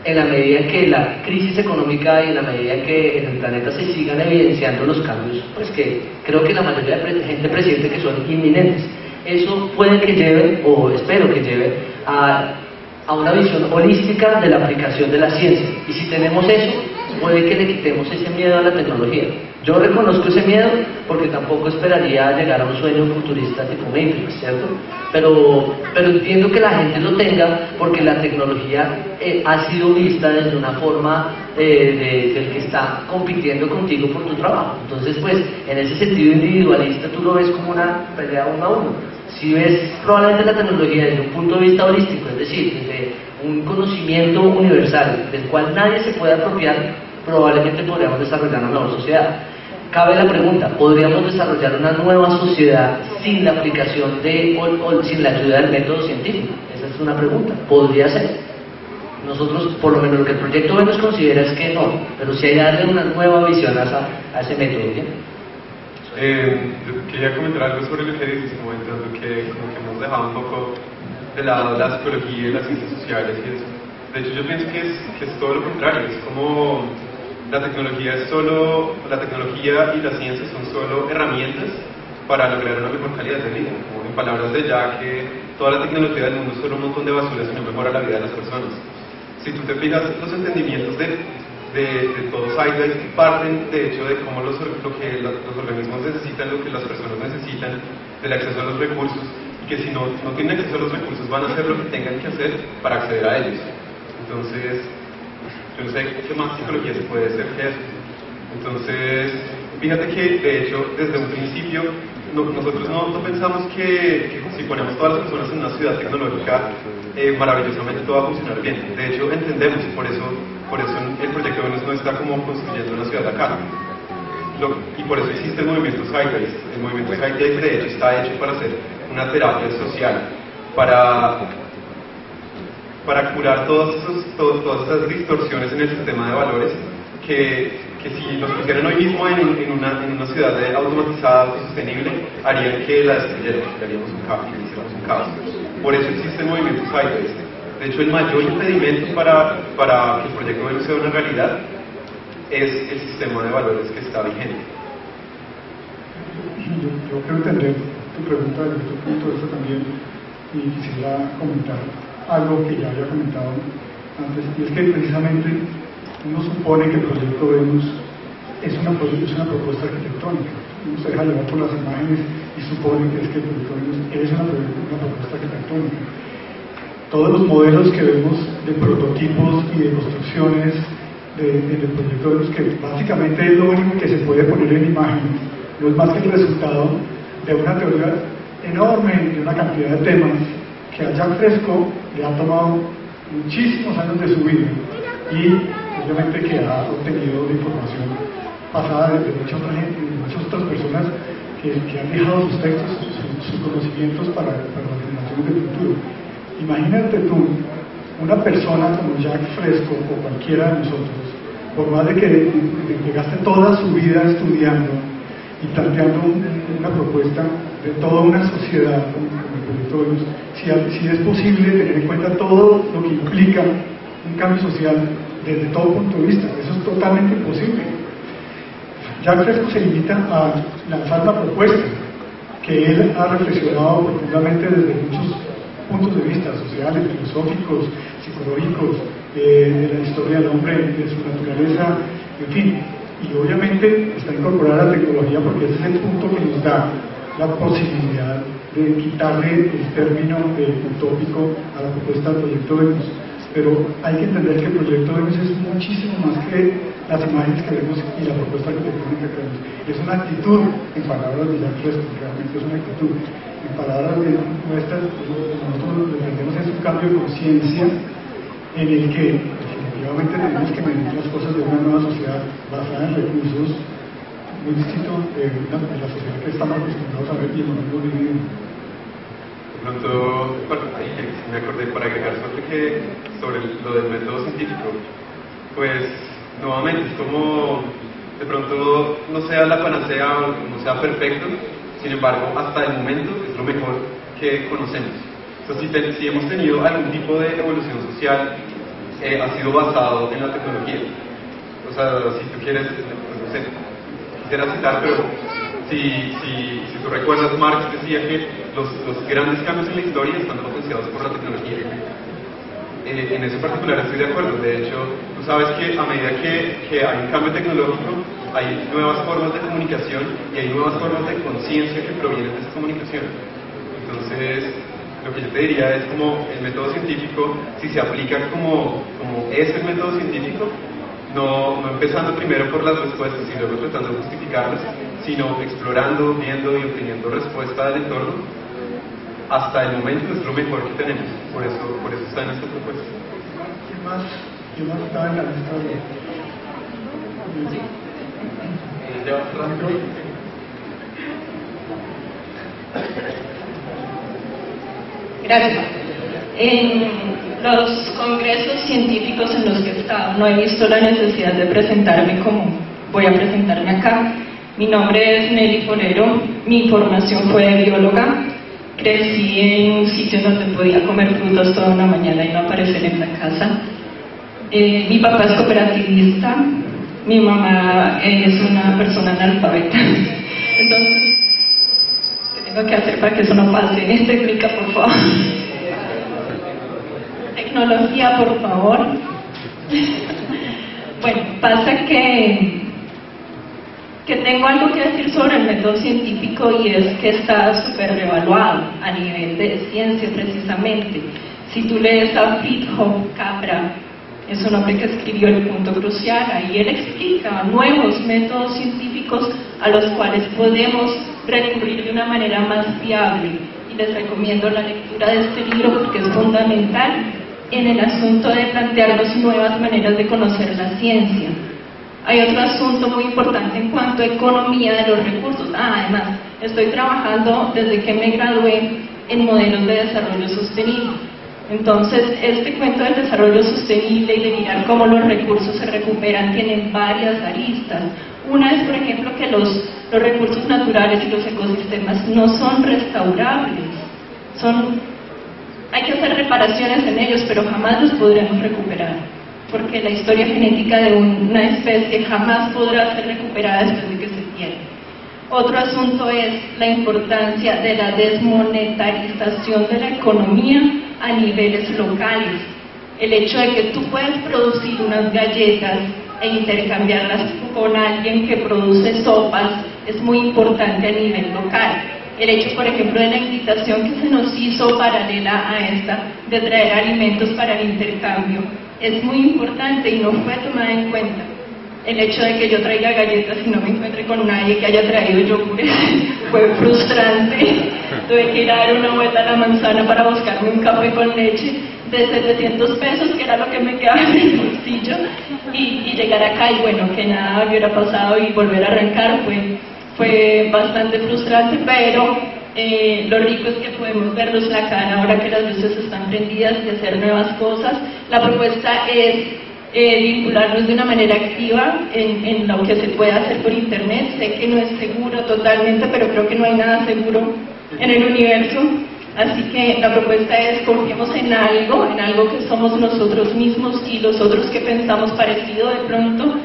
en la medida en que la crisis económica y en la medida en que en el planeta se sigan evidenciando los cambios, pues que creo que la mayoría de gente presiente que son inminentes. Eso puede que lleve, o espero que lleve, a una visión holística de la aplicación de la ciencia. Y si tenemos eso, puede que le quitemos ese miedo a la tecnología. Yo reconozco ese miedo porque tampoco esperaría llegar a un sueño futurista tipo Matrix, ¿cierto? Pero entiendo que la gente lo tenga porque la tecnología ha sido vista desde una forma del que está compitiendo contigo por tu trabajo. Entonces, pues, en ese sentido individualista tú lo ves como una pelea 1 a 1. Si ves probablemente la tecnología desde un punto de vista holístico, es decir, desde un conocimiento universal del cual nadie se puede apropiar, probablemente podríamos desarrollar una nueva sociedad. Cabe la pregunta: ¿podríamos desarrollar una nueva sociedad sin la aplicación o sin la ayuda del método científico? Esa es una pregunta. ¿Podría ser? Nosotros, por lo menos lo que el proyecto B nos considera es que no, pero sí hay que darle una nueva visión a ese método, ¿bien? Quería comentar algo sobre lo que dices, comentando que como que hemos dejado un poco de lado la psicología y las ciencias sociales y eso. De hecho, yo pienso que es todo lo contrario. Es como la tecnología y la ciencia son solo herramientas para lograr una mejor calidad de vida. Como en palabras de Jack, que toda la tecnología del mundo es solo un montón de basura, sino mejora la vida de las personas. Si tú te fijas, los entendimientos de todos Zeitgeist parten de hecho de cómo lo que los organismos necesitan, lo que las personas necesitan, del acceso a los recursos, y que si no tienen acceso a los recursos van a hacer lo que tengan que hacer para acceder a ellos. Entonces, yo no sé qué más psicología se puede hacer que eso. Entonces, fíjate que de hecho desde un principio nosotros no pensamos que si ponemos todas las personas en una ciudad tecnológica maravillosamente todo va a funcionar bien. De hecho entendemos, por eso el proyecto Venus no está como construyendo una ciudad acá. y por eso existe el movimiento Zeitgeist. El movimiento Zeitgeist de hecho está hecho para hacer una terapia social, para curar todas esas distorsiones en el sistema de valores que si nos pusieran hoy mismo en una ciudad automatizada y sostenible, harían que la destruyéramos, que haríamos un caos. Por eso existe el movimiento Zeitgeist. De hecho, el mayor impedimento para que el proyecto Venus sea una realidad es el sistema de valores que está vigente. Yo quiero entender tu pregunta desde tu punto de vista también, y quisiera comentar algo que ya había comentado antes, y es que precisamente uno supone que el proyecto Venus es una propuesta arquitectónica. Uno se deja llevar por las imágenes y supone que el proyecto Venus es una propuesta arquitectónica. Todos los modelos que vemos de prototipos y de construcciones del proyecto Venus, que básicamente es lo único que se puede poner en imagen, no es más que el resultado de una teoría enorme de una cantidad de temas que a Jacques Fresco le ha tomado muchísimos años de su vida, y obviamente que ha obtenido de información pasada de muchas otras personas que han dejado sus textos, sus conocimientos para las generaciones del futuro. Imagínate tú, una persona como Jacques Fresco o cualquiera de nosotros, por más de que llegaste toda su vida estudiando y planteando una propuesta de toda una sociedad como el proyecto Venus, si es posible tener en cuenta todo lo que implica un cambio social desde todo punto de vista. Eso es totalmente imposible. Jacques Fresco se limita a lanzar una propuesta que él ha reflexionado profundamente desde muchos puntos de vista, sociales, filosóficos, psicológicos, de la historia del hombre, de su naturaleza, en fin. Y obviamente está incorporada la tecnología, porque ese es el punto que nos da la posibilidad de quitarle el término utópico a la propuesta del proyecto Venus. Pero hay que entender que el proyecto Venus es muchísimo más que las imágenes que vemos y la propuesta arquitectónica que vemos. Es una actitud, en palabras de Jacques Fresco, realmente es una actitud. En palabras de nuestras, nosotros lo que entendemos es un cambio de conciencia en el que definitivamente tenemos que medir las cosas de una nueva sociedad basada en recursos muy distintos de la sociedad que estamos acostumbrados a ver y en donde hemos vivido. De pronto, ahí me acordé para agregar sobre lo del método científico, pues nuevamente es como de pronto no sea la panacea o no sea perfecto, sin embargo hasta el momento es lo mejor que conocemos. Entonces, si hemos tenido algún tipo de evolución social, ha sido basado en la tecnología. O sea, si tú quieres, no sé, quisiera citar, pero si tú recuerdas, Marx decía que los grandes cambios en la historia están potenciados por la tecnología. En eso en particular estoy de acuerdo. De hecho, tú sabes que a medida que hay un cambio tecnológico, hay nuevas formas de comunicación y hay nuevas formas de conciencia que provienen de esa comunicación. Entonces, lo que yo te diría es como el método científico, si se aplica como es el método científico, no empezando primero por las respuestas y luego tratando de justificarlas, sino explorando, viendo y obteniendo respuesta del entorno, hasta el momento es lo mejor que tenemos. Por eso está en esta propuesta. ¿Qué más está en la lista Gracias. En los congresos científicos en los que he estado no he visto la necesidad de presentarme como voy a presentarme acá. Mi nombre es Nelly Forero, mi formación fue de bióloga. Crecí en un sitio donde podía comer frutas toda una mañana y no aparecer en la casa. Mi papá es cooperativista, mi mamá es una persona analfabeta. Entonces, ¿qué tengo que hacer para que eso no pase? Técnica, por favor. Tecnología, por favor. Bueno, pasa que tengo algo que decir sobre el método científico, y es que está súper revaluado a nivel de ciencia precisamente. Si tú lees a Fritjof Capra, es un hombre que escribió El punto crucial, ahí él explica nuevos métodos científicos a los cuales podemos recurrir de una manera más viable, y les recomiendo la lectura de este libro porque es fundamental en el asunto de plantearnos nuevas maneras de conocer la ciencia. Hay otro asunto muy importante en cuanto a economía de los recursos. Además, estoy trabajando desde que me gradué en modelos de desarrollo sostenible. Entonces, este cuento del desarrollo sostenible y de mirar cómo los recursos se recuperan tienen varias aristas. Una es, por ejemplo, que los recursos naturales y los ecosistemas no son restaurables. Hay que hacer reparaciones en ellos, pero jamás los podremos recuperar, porque la historia genética de una especie jamás podrá ser recuperada después de que se pierde. Otro asunto es la importancia de la desmonetarización de la economía a niveles locales. El hecho de que tú puedes producir unas galletas e intercambiarlas con alguien que produce sopas es muy importante a nivel local. El hecho, por ejemplo, de la invitación que se nos hizo paralela a esta, de traer alimentos para el intercambio, es muy importante y no fue tomada en cuenta. El hecho de que yo traiga galletas y no me encuentre con nadie que haya traído yogures fue frustrante. Tuve que ir a dar una vuelta a la manzana para buscarme un café con leche de 700 pesos, que era lo que me quedaba en el bolsillo, y llegar acá y bueno, que nada hubiera pasado y volver a arrancar fue bastante frustrante, pero lo rico es que podemos vernos la cara ahora que las luces están prendidas y hacer nuevas cosas. La propuesta es vincularnos de una manera activa en lo que se puede hacer por internet. Sé que no es seguro totalmente, pero creo que no hay nada seguro en el universo, así que la propuesta es confiemos en algo que somos nosotros mismos y los otros que pensamos parecido de pronto,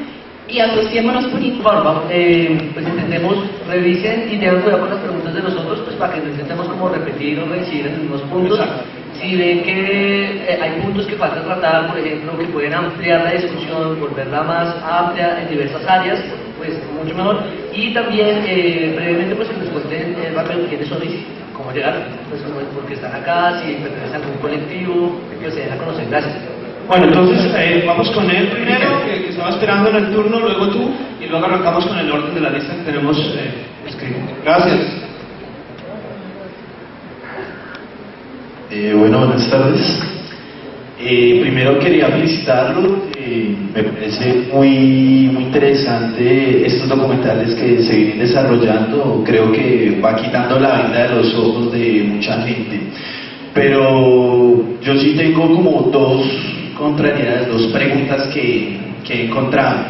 y asociémonos por internet. Pues intentemos, revisen y tengan cuidado con las preguntas de nosotros, pues para que no intentemos como repetir o reincidir en unos puntos. Si ven que hay puntos que falta tratar, por ejemplo, que pueden ampliar la discusión, volverla más amplia en diversas áreas, pues mucho mejor. Y también, brevemente, pues que nos cuenten rápido quiénes son y cómo llegaron, pues por qué están acá, si pertenecen a algún colectivo, que se den a conocer. Gracias. Bueno, entonces vamos con él primero, que estaba esperando en el turno, luego tú, y luego arrancamos con el orden de la lista que tenemos escrito. Gracias. Bueno, buenas tardes. Primero quería felicitarlo. Me parece muy interesante estos documentales que se vienen desarrollando. Creo que va quitando la venda de los ojos de mucha gente. Pero yo sí tengo como dos contrariedades, dos preguntas que he encontrado.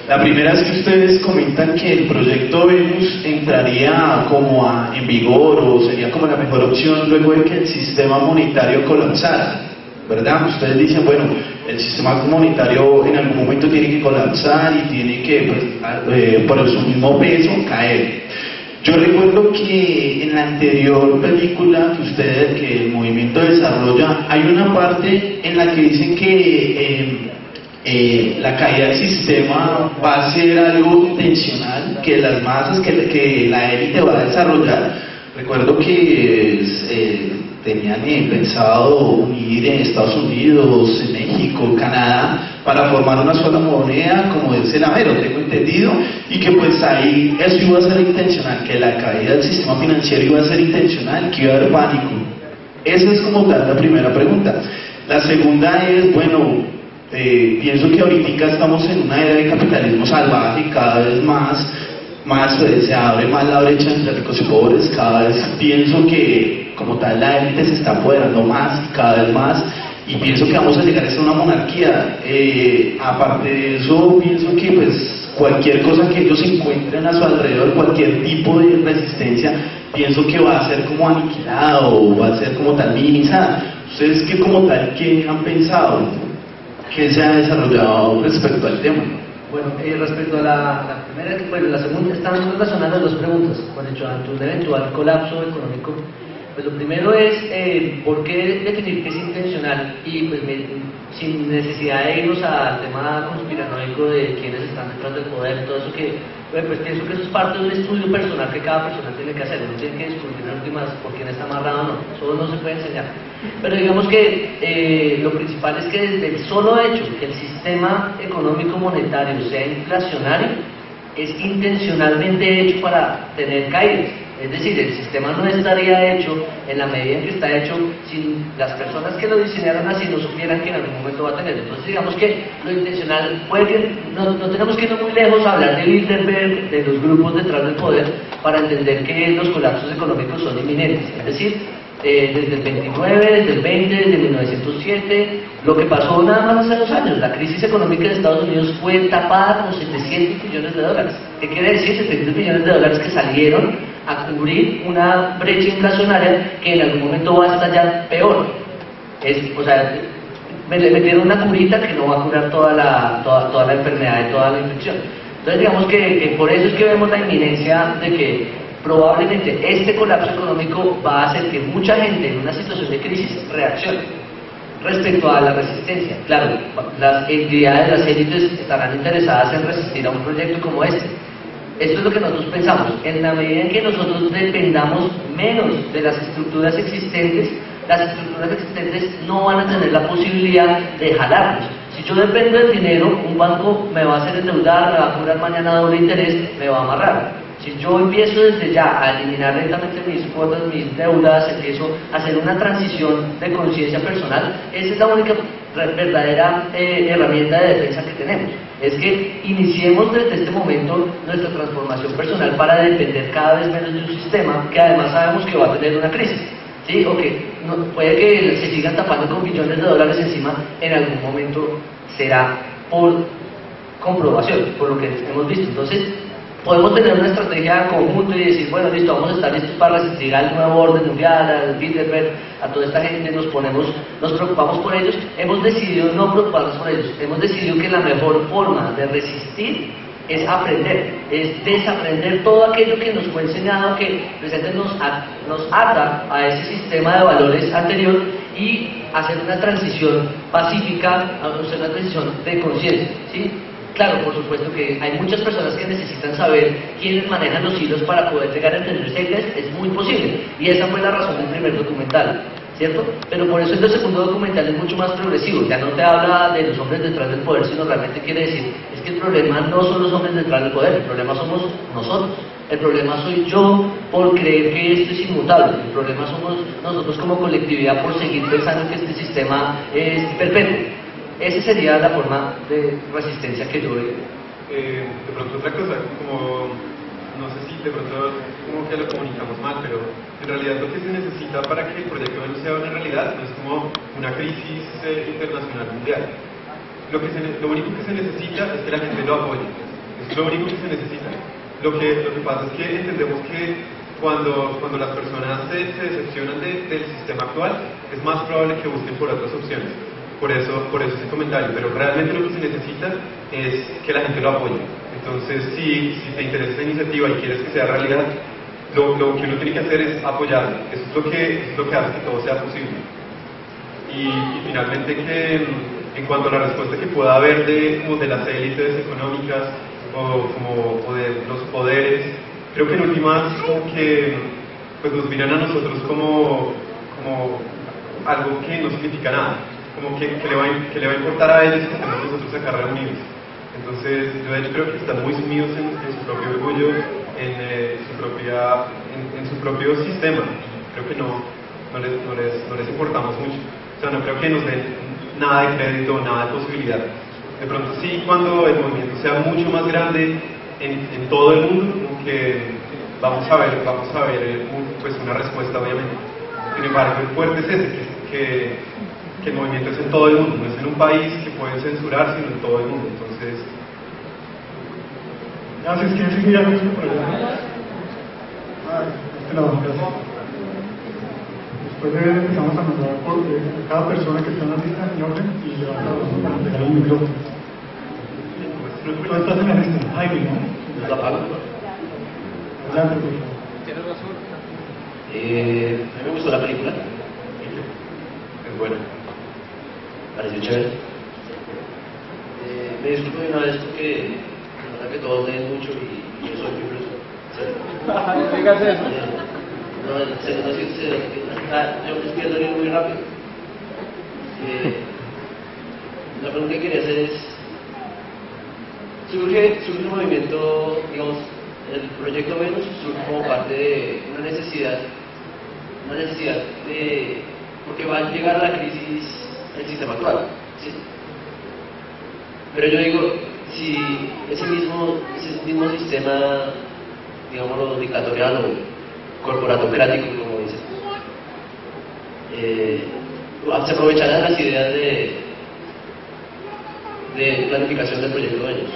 La primera es que ustedes comentan que el proyecto Venus entraría como en vigor o sería como la mejor opción luego de que el sistema monetario colapsara, ¿verdad? Ustedes dicen, bueno, el sistema monetario en algún momento tiene que colapsar y tiene que, por su mismo peso, caer. Yo recuerdo que en la anterior película que el movimiento desarrolla, hay una parte en la que dicen que la caída del sistema va a ser algo intencional, que las masas, que la élite va a desarrollar. Recuerdo que tenían pensado unir en Estados Unidos, México, Canadá, para formar una sola moneda como es el Amero, tengo entendido, y que pues ahí eso iba a ser intencional, que la caída del sistema financiero iba a ser intencional, que iba a haber pánico. Esa es como tal la primera pregunta. La segunda es, bueno, pienso que ahorita estamos en una era de capitalismo salvaje, cada vez más se abre más la brecha entre ricos y pobres, cada vez pienso que como tal la élite se está apoderando más y cada vez más, y pienso que vamos a llegar a ser una monarquía. Aparte de eso, pienso que pues cualquier cosa que ellos encuentren a su alrededor, cualquier tipo de resistencia, pienso que va a ser como aniquilada o va a ser como tal minimizada. ¿Ustedes qué como tal qué han pensado que se ha desarrollado respecto al tema? Bueno, respecto a la primera, bueno, la segunda, están relacionadas las dos preguntas. Con hecho, ante un eventual colapso económico, pues lo primero es ¿por qué definir que es intencional? Y pues sin necesidad de irnos al tema conspiranoico de quienes están detrás del poder, todo eso que, bueno, pues pienso que eso es parte de un estudio personal que cada persona tiene que hacer. Uno tiene que descubrir en últimas por quién está amarrado o no, eso no se puede enseñar. Pero digamos que lo principal es que desde el solo hecho que el sistema económico monetario sea inflacionario, es intencionalmente hecho para tener caídas. Es decir, el sistema no estaría hecho en la medida en que está hecho si las personas que lo diseñaron así no supieran que en algún momento va a tener. Entonces digamos que lo intencional puede que no tenemos que ir muy lejos a hablar de Bilderberg, de los grupos detrás del poder, para entender que los colapsos económicos son inminentes. Es decir, desde el 29, desde el 20, desde 1907, lo que pasó nada más hace 2 años, la crisis económica de Estados Unidos fue tapada con $700 billones. ¿Qué quiere decir? $700 billones que salieron a cubrir una brecha inflacionaria que en algún momento va a estallar peor. O sea, me metieron una curita que no va a curar toda la enfermedad y toda la infección. Entonces digamos que por eso es que vemos la inminencia de que probablemente este colapso económico va a hacer que mucha gente en una situación de crisis reaccione respecto a la resistencia. Claro, las entidades, las élites estarán interesadas en resistir a un proyecto como este. Esto es lo que nosotros pensamos. En la medida en que nosotros dependamos menos de las estructuras existentes, las estructuras existentes no van a tener la posibilidad de jalarnos. Si yo dependo del dinero, un banco me va a hacer endeudar, me va a cobrar mañana doble interés, me va a amarrar. Si yo empiezo desde ya a eliminar lentamente mis cuotas, mis deudas, empiezo a hacer una transición de conciencia personal, esa es la única verdadera herramienta de defensa que tenemos. Es que iniciemos desde este momento nuestra transformación personal para depender cada vez menos de un sistema que además sabemos que va a tener una crisis. ¿Sí? O que puede que se sigan tapando con billones de dólares encima, en algún momento será por comprobación, por lo que hemos visto. Entonces, podemos tener una estrategia conjunta y decir, bueno, listo, vamos a estar listos para resistir al nuevo orden mundial, al Bilderberg, a toda esta gente, nos preocupamos por ellos. Hemos decidido no preocuparnos por ellos, hemos decidido que la mejor forma de resistir es aprender, es desaprender todo aquello que nos fue enseñado, que precisamente nos ata a ese sistema de valores anterior y hacer una transición pacífica, hacer una transición de conciencia, ¿sí? Claro, por supuesto que hay muchas personas que necesitan saber quiénes manejan los hilos para poder llegar a entender secas, es muy posible, y esa fue la razón del primer documental, ¿cierto? Pero por eso el segundo documental es mucho más progresivo, ya no te habla de los hombres detrás del poder, sino realmente quiere decir, es que el problema no son los hombres detrás del poder, el problema somos nosotros, el problema soy yo por creer que esto es inmutable, el problema somos nosotros como colectividad por seguir pensando que este sistema es perpetuo. Esa sería la forma de resistencia que yo veo. De pronto otra cosa, como no sé si de pronto como que lo comunicamos mal, pero en realidad lo que se necesita para que el proyecto Venus sea una realidad no es como una crisis internacional mundial. Lo único que se necesita es que la gente lo apoye. Es lo único que se necesita. Lo que pasa es que entendemos que cuando las personas se decepcionan del sistema actual, es más probable que busquen por otras opciones. Por eso ese comentario, pero realmente lo que se necesita es que la gente lo apoye. Entonces, si te interesa esta iniciativa y quieres que sea realidad, lo que uno tiene que hacer es apoyarlo. Eso es lo que hace que todo sea posible. Y finalmente, que en cuanto a la respuesta que pueda haber de las élites económicas o de los poderes, creo que en últimas como que pues nos miran a nosotros como algo que no significa nada, como que le va a importar a ellos que estemos nosotros acá reunidos. Entonces yo de hecho creo que están muy sumidos en su propio orgullo, en su propio sistema. Creo que no les importamos mucho. O sea, no creo que nos den nada de crédito, nada de posibilidad. De pronto sí, cuando el movimiento sea mucho más grande en todo el mundo, como que vamos a ver pues una respuesta, obviamente. Sin embargo, el fuerte es ese, que el movimiento es en todo el mundo, no es en un país que pueden censurar, sino en todo el mundo. Entonces, gracias. ¿Quién seguía con su programa? Gracias. Después empezamos a mandar por cada persona que está en la lista en orden y le va a dar para pegar el micrófono. Tú estás en la lista, Jaime, ¿no? La pago. Adelante, por favor. Tienes razón. A mí me gustó la película. Es buena. Pareció chévere. Me disculpo de una vez porque se nota que todos leen mucho y yo soy muy bruto. No digas eso. Yo me pierdo ir muy rápido. La pregunta que quería hacer es, surge un movimiento, digamos, el proyecto Venus surge como parte de necesidad de, porque va a llegar la crisis del sistema actual, ¿sí? Pero yo digo, si ese mismo sistema, digámoslo, dictatorial o corporatocrático, como dicen, se aprovechará de las ideas de planificación del proyecto de ellos.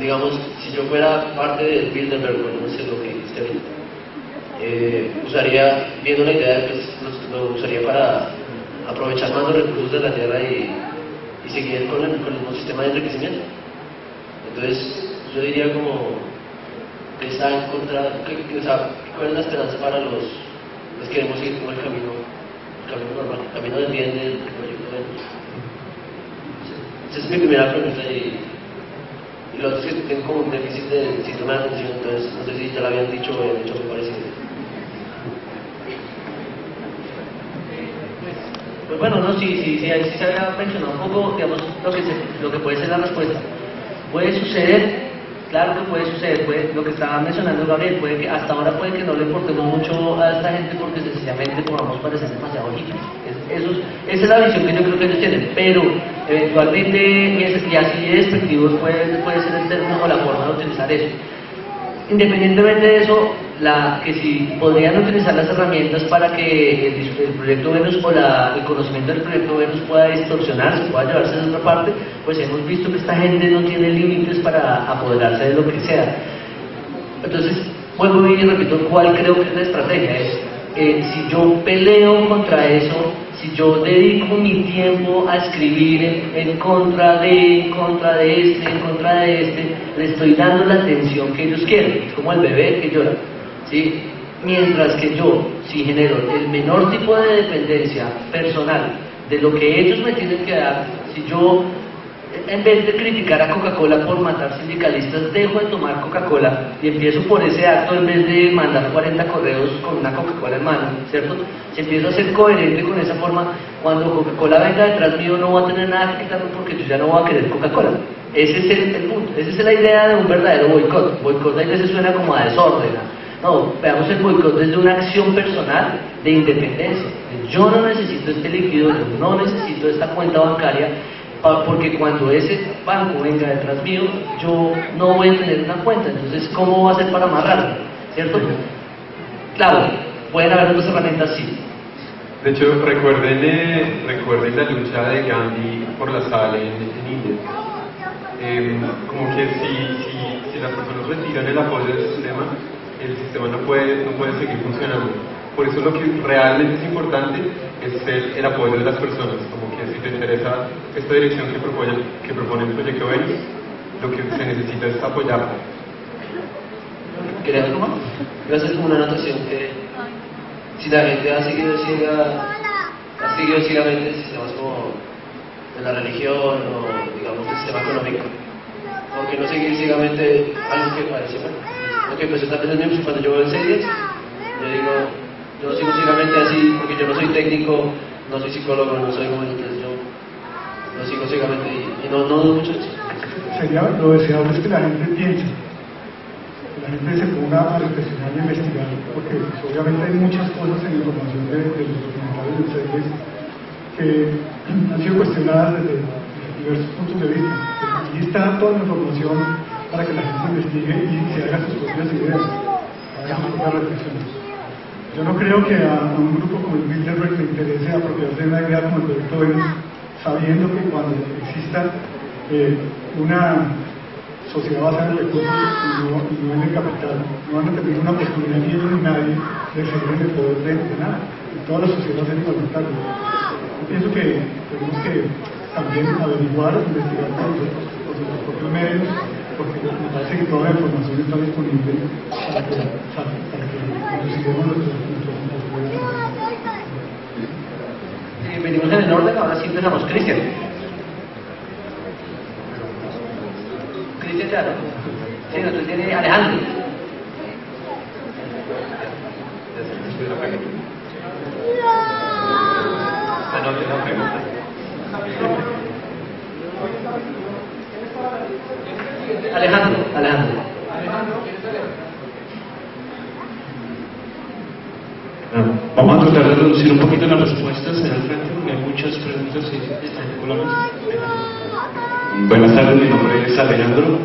Digamos, si yo fuera parte del Bilderberg, no sé lo que dijiste ahorita, usaría, viendo la idea, pues, lo usaría para aprovechar más los recursos de la tierra y seguir con el mismo sistema de enriquecimiento. Entonces, yo diría como que está en contra, o sea, ¿cuál es la esperanza para los que queremos seguir como el camino normal, el camino del bien del proyecto de ellos? Esa es mi primera pregunta y lo otro es que tengo como un déficit de síndrome de atención, entonces no sé si ya lo habían dicho o habían hecho algo parecido. Pues bueno, no, sí se había mencionado un poco, digamos, lo que puede ser la respuesta. Puede suceder, claro que puede suceder, lo que estaba mencionando Gabriel, puede que hasta ahora puede que no le importemos mucho a esta gente porque sencillamente podamos parecer demasiado hippies. Esa es la visión que yo creo que ellos tienen, pero eventualmente, y así de despectivos puede ser el término o la forma de utilizar eso. Independientemente de eso, que si podrían utilizar las herramientas para que el proyecto Venus o el conocimiento del proyecto Venus pueda distorsionarse, pueda llevarse de otra parte, pues hemos visto que esta gente no tiene límites para apoderarse de lo que sea. Entonces, vuelvo y repito cuál creo que es la estrategia. Si yo peleo contra eso, si yo dedico mi tiempo a escribir en contra de este, le estoy dando la atención que ellos quieren, es como el bebé que llora, ¿sí? Mientras que yo, si genero el menor tipo de dependencia personal de lo que ellos me tienen que dar, si yo, en vez de criticar a Coca-Cola por matar sindicalistas, dejo de tomar Coca-Cola y empiezo por ese acto en vez de mandar 40 correos con una Coca-Cola en mano, ¿cierto? Si empiezo a ser coherente con esa forma, cuando Coca-Cola venga detrás mío no va a tener nada que quitarme porque yo ya no voy a querer Coca-Cola. Ese es el punto, esa es la idea de un verdadero boicot. Boicot a veces suena como a desorden. No, veamos el boicot desde una acción personal de independencia. Yo no necesito este líquido, yo no necesito esta cuenta bancaria, porque cuando ese banco venga detrás mío, yo no voy a tener una cuenta. Entonces, ¿cómo va a ser para amarrarlo? ¿Cierto? Claro, pueden haber otras herramientas, sí. De hecho, recuerden la lucha de Gandhi por la sal en India. Como que si las personas retiran el apoyo del sistema, el sistema no puede seguir funcionando. Por eso lo que realmente es importante es el apoyo de las personas. Como que si te interesa esta dirección que propone el proyecto Venus, lo que se necesita es apoyarlo. ¿Querías algo más? Voy a hacer como una anotación que si la gente ha seguido ciegamente sistemas como de la religión o digamos del sistema económico, ¿por qué no seguir ciegamente algo que parece bueno? Ok, pues esta vez es cuando yo veo series, yo digo, yo sigo ciegamente así porque yo no soy técnico, no soy psicólogo, no soy como entonces yo lo sigo ciegamente y no dudo mucho eso. Sería lo deseable es que la gente piense, que la gente se ponga a reflexionar y a investigar, porque pues, obviamente hay muchas cosas en la información de los documentales de series que han sido cuestionadas desde diversos puntos de vista. Aquí está toda la información para que la gente investigue y se haga sus propias ideas, haga sus propias reflexiones. Yo no creo que a un grupo como el Bilderberg le interese apropiarse de una idea como el proyecto Venus, sabiendo que cuando exista una sociedad basada en recursos y no en el capital, no van a tener una posibilidad ni ellos ni nadie de ceder en el poder de nada. Todas las sociedades son igualitarias. Yo pienso que tenemos que también averiguar, investigar por nuestros propios medios, porque me parece que toda la información está disponible para que consideremos nuestros venimos en el orden, ahora sí empezamos. Cristian. Cristian, claro. Sí, nosotros tiene Alejandro. Anote la pregunta. Alejandro. Vamos a tratar de reducir un poquito las respuestas en el frente, porque hay muchas preguntas y Buenas tardes, mi nombre es Alejandro.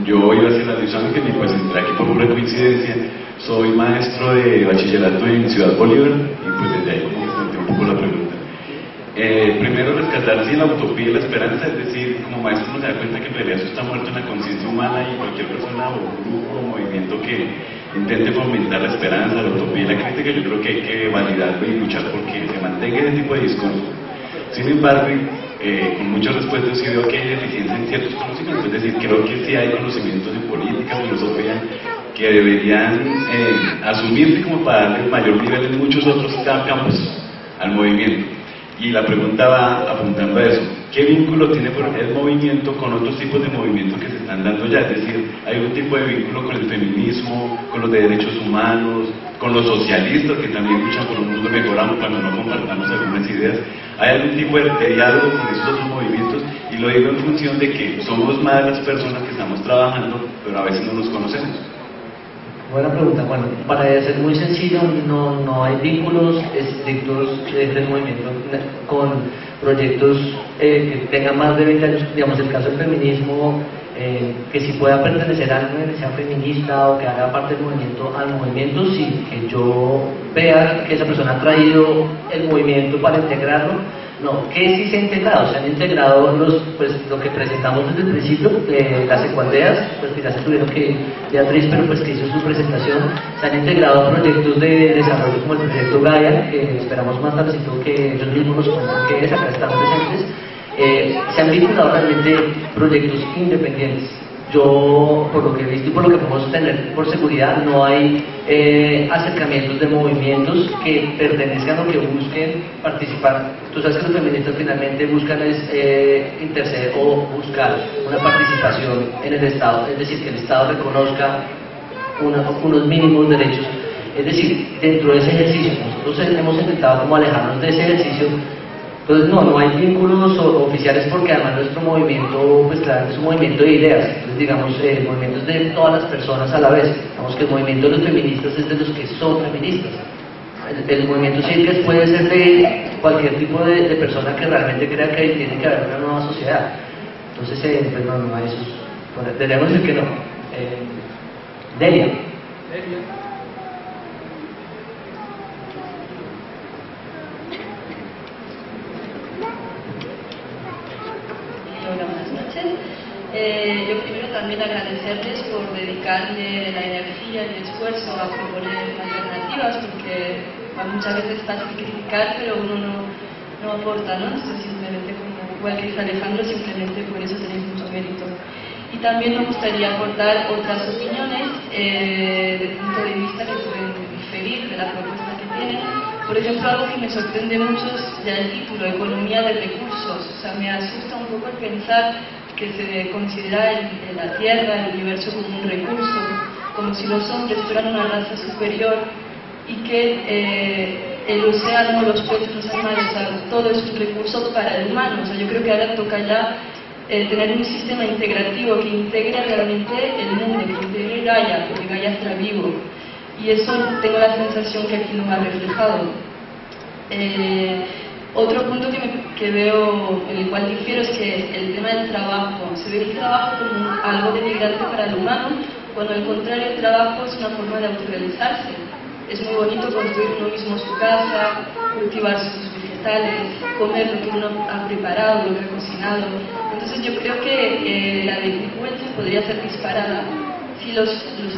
Yo iba a hacer la de Los Ángeles y pues entré aquí por pura coincidencia. Soy maestro de bachillerato en Ciudad Bolívar y pues desde ahí me planteé un poco la pregunta. Primero, rescatar si la utopía y la esperanza, es decir, como maestro uno se da cuenta que en realidad eso está muerto en la conciencia humana y cualquier persona o grupo o movimiento que intente fomentar la esperanza, la utopía y la crítica, yo creo que hay que validarlo y luchar porque se mantenga ese tipo de discurso. Sin embargo, con muchas respuestas sí veo que hay deficiencia en ciertos conocimientos, es decir, creo que sí hay conocimientos en política, filosofía, que deberían asumirse como para darle mayor nivel en muchos otros campos al movimiento. Y la pregunta va apuntando a eso. ¿Qué vínculo tiene el movimiento con otros tipos de movimientos que se están dando ya? Es decir, ¿hay un tipo de vínculo con el feminismo, con los de derechos humanos, con los socialistas que también luchan por un mundo mejor cuando no compartamos algunas ideas? ¿Hay algún tipo de diálogo con esos otros movimientos? Y lo digo en función de que somos más las personas que estamos trabajando, pero a veces no nos conocemos. Buena pregunta. Bueno, para ser muy sencillo, no hay vínculos estrictos del movimiento con proyectos que tengan más de 20 años. Digamos, el caso del feminismo, que si pueda pertenecer a alguien que sea feminista o que haga parte del movimiento, al movimiento, sí, que yo vea que esa persona ha traído el movimiento para integrarlo. No, que sí se ha integrado, se han integrado lo que presentamos desde el principio, las ecualdeas, pues que ya se tuvieron que, Beatriz, pero pues que hizo su presentación, se han integrado proyectos de desarrollo como el proyecto Gaia, que esperamos más tardecito que ellos mismos nos cuenten qué es, acá están presentes. Se han vinculado realmente proyectos independientes. Yo, por lo que he visto y por lo que podemos tener por seguridad, no hay acercamientos de movimientos que pertenezcan o que busquen participar. Tú sabes que los feministas finalmente buscan interceder o buscar una participación en el Estado, es decir, que el Estado reconozca unos mínimos derechos. Es decir, dentro de ese ejercicio, nosotros hemos intentado como alejarnos de ese ejercicio. Entonces no hay vínculos oficiales porque además nuestro movimiento, pues claro, es un movimiento de ideas. Entonces digamos, el movimiento es de todas las personas a la vez. Digamos que el movimiento de los feministas es de los que son feministas. El movimiento cívico puede ser de cualquier tipo de persona que realmente crea que tiene que haber una nueva sociedad. Entonces, pues no hay esos. Deberíamos decir que no. Delia. Hola, buenas noches. Yo primero también agradecerles por dedicarle la energía y el esfuerzo a proponer alternativas, porque muchas veces es fácil criticar, pero uno no aporta, ¿no? Esto es simplemente como igual que dice Alejandro, simplemente por eso tenéis mucho mérito. Y también me gustaría aportar otras opiniones de punto de vista que pueden diferir de la propuesta que tienen. Por ejemplo, algo que me sorprende mucho es ya el título, Economía de Recursos. O sea, me asusta un poco el pensar que se considera la Tierra, el universo como un recurso, como si los hombres fueran una raza superior y que el océano, los peces, los animales, o sea, todo es un recurso para el humano. O sea, yo creo que ahora toca ya tener un sistema integrativo que integre realmente el mundo, que integre Gaia, porque Gaia está vivo. Y eso tengo la sensación que aquí no me ha reflejado. Otro punto que veo, en el cual difiero, es que el tema del trabajo. Se ve el trabajo como algo denigrante para el humano, cuando al contrario el trabajo es una forma de autorrealizarse. Es muy bonito construir uno mismo su casa, cultivar sus vegetales, comer lo que uno ha preparado, lo que ha cocinado. Entonces yo creo que la delincuencia podría ser disparada. Si los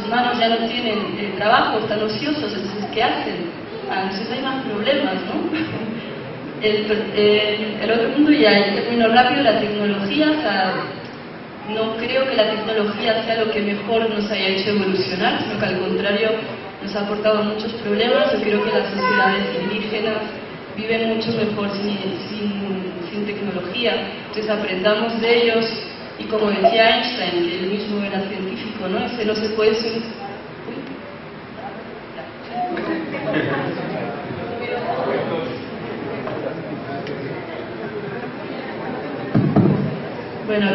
humanos ya no tienen trabajo, están ociosos, entonces ¿qué hacen? Entonces hay más problemas, ¿no? El otro punto, ya termino rápido, la tecnología. O sea, no creo que la tecnología sea lo que mejor nos haya hecho evolucionar, sino que al contrario nos ha aportado muchos problemas. Yo creo que las sociedades indígenas viven mucho mejor sin tecnología, entonces aprendamos de ellos. Y como decía Einstein, que él mismo era científico, ¿no? Ese no se puede Bueno,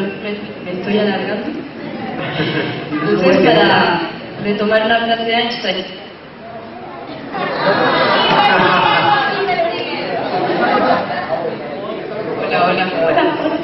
me estoy alargando. Entonces, para retomar la frase de Einstein. Hola, hola.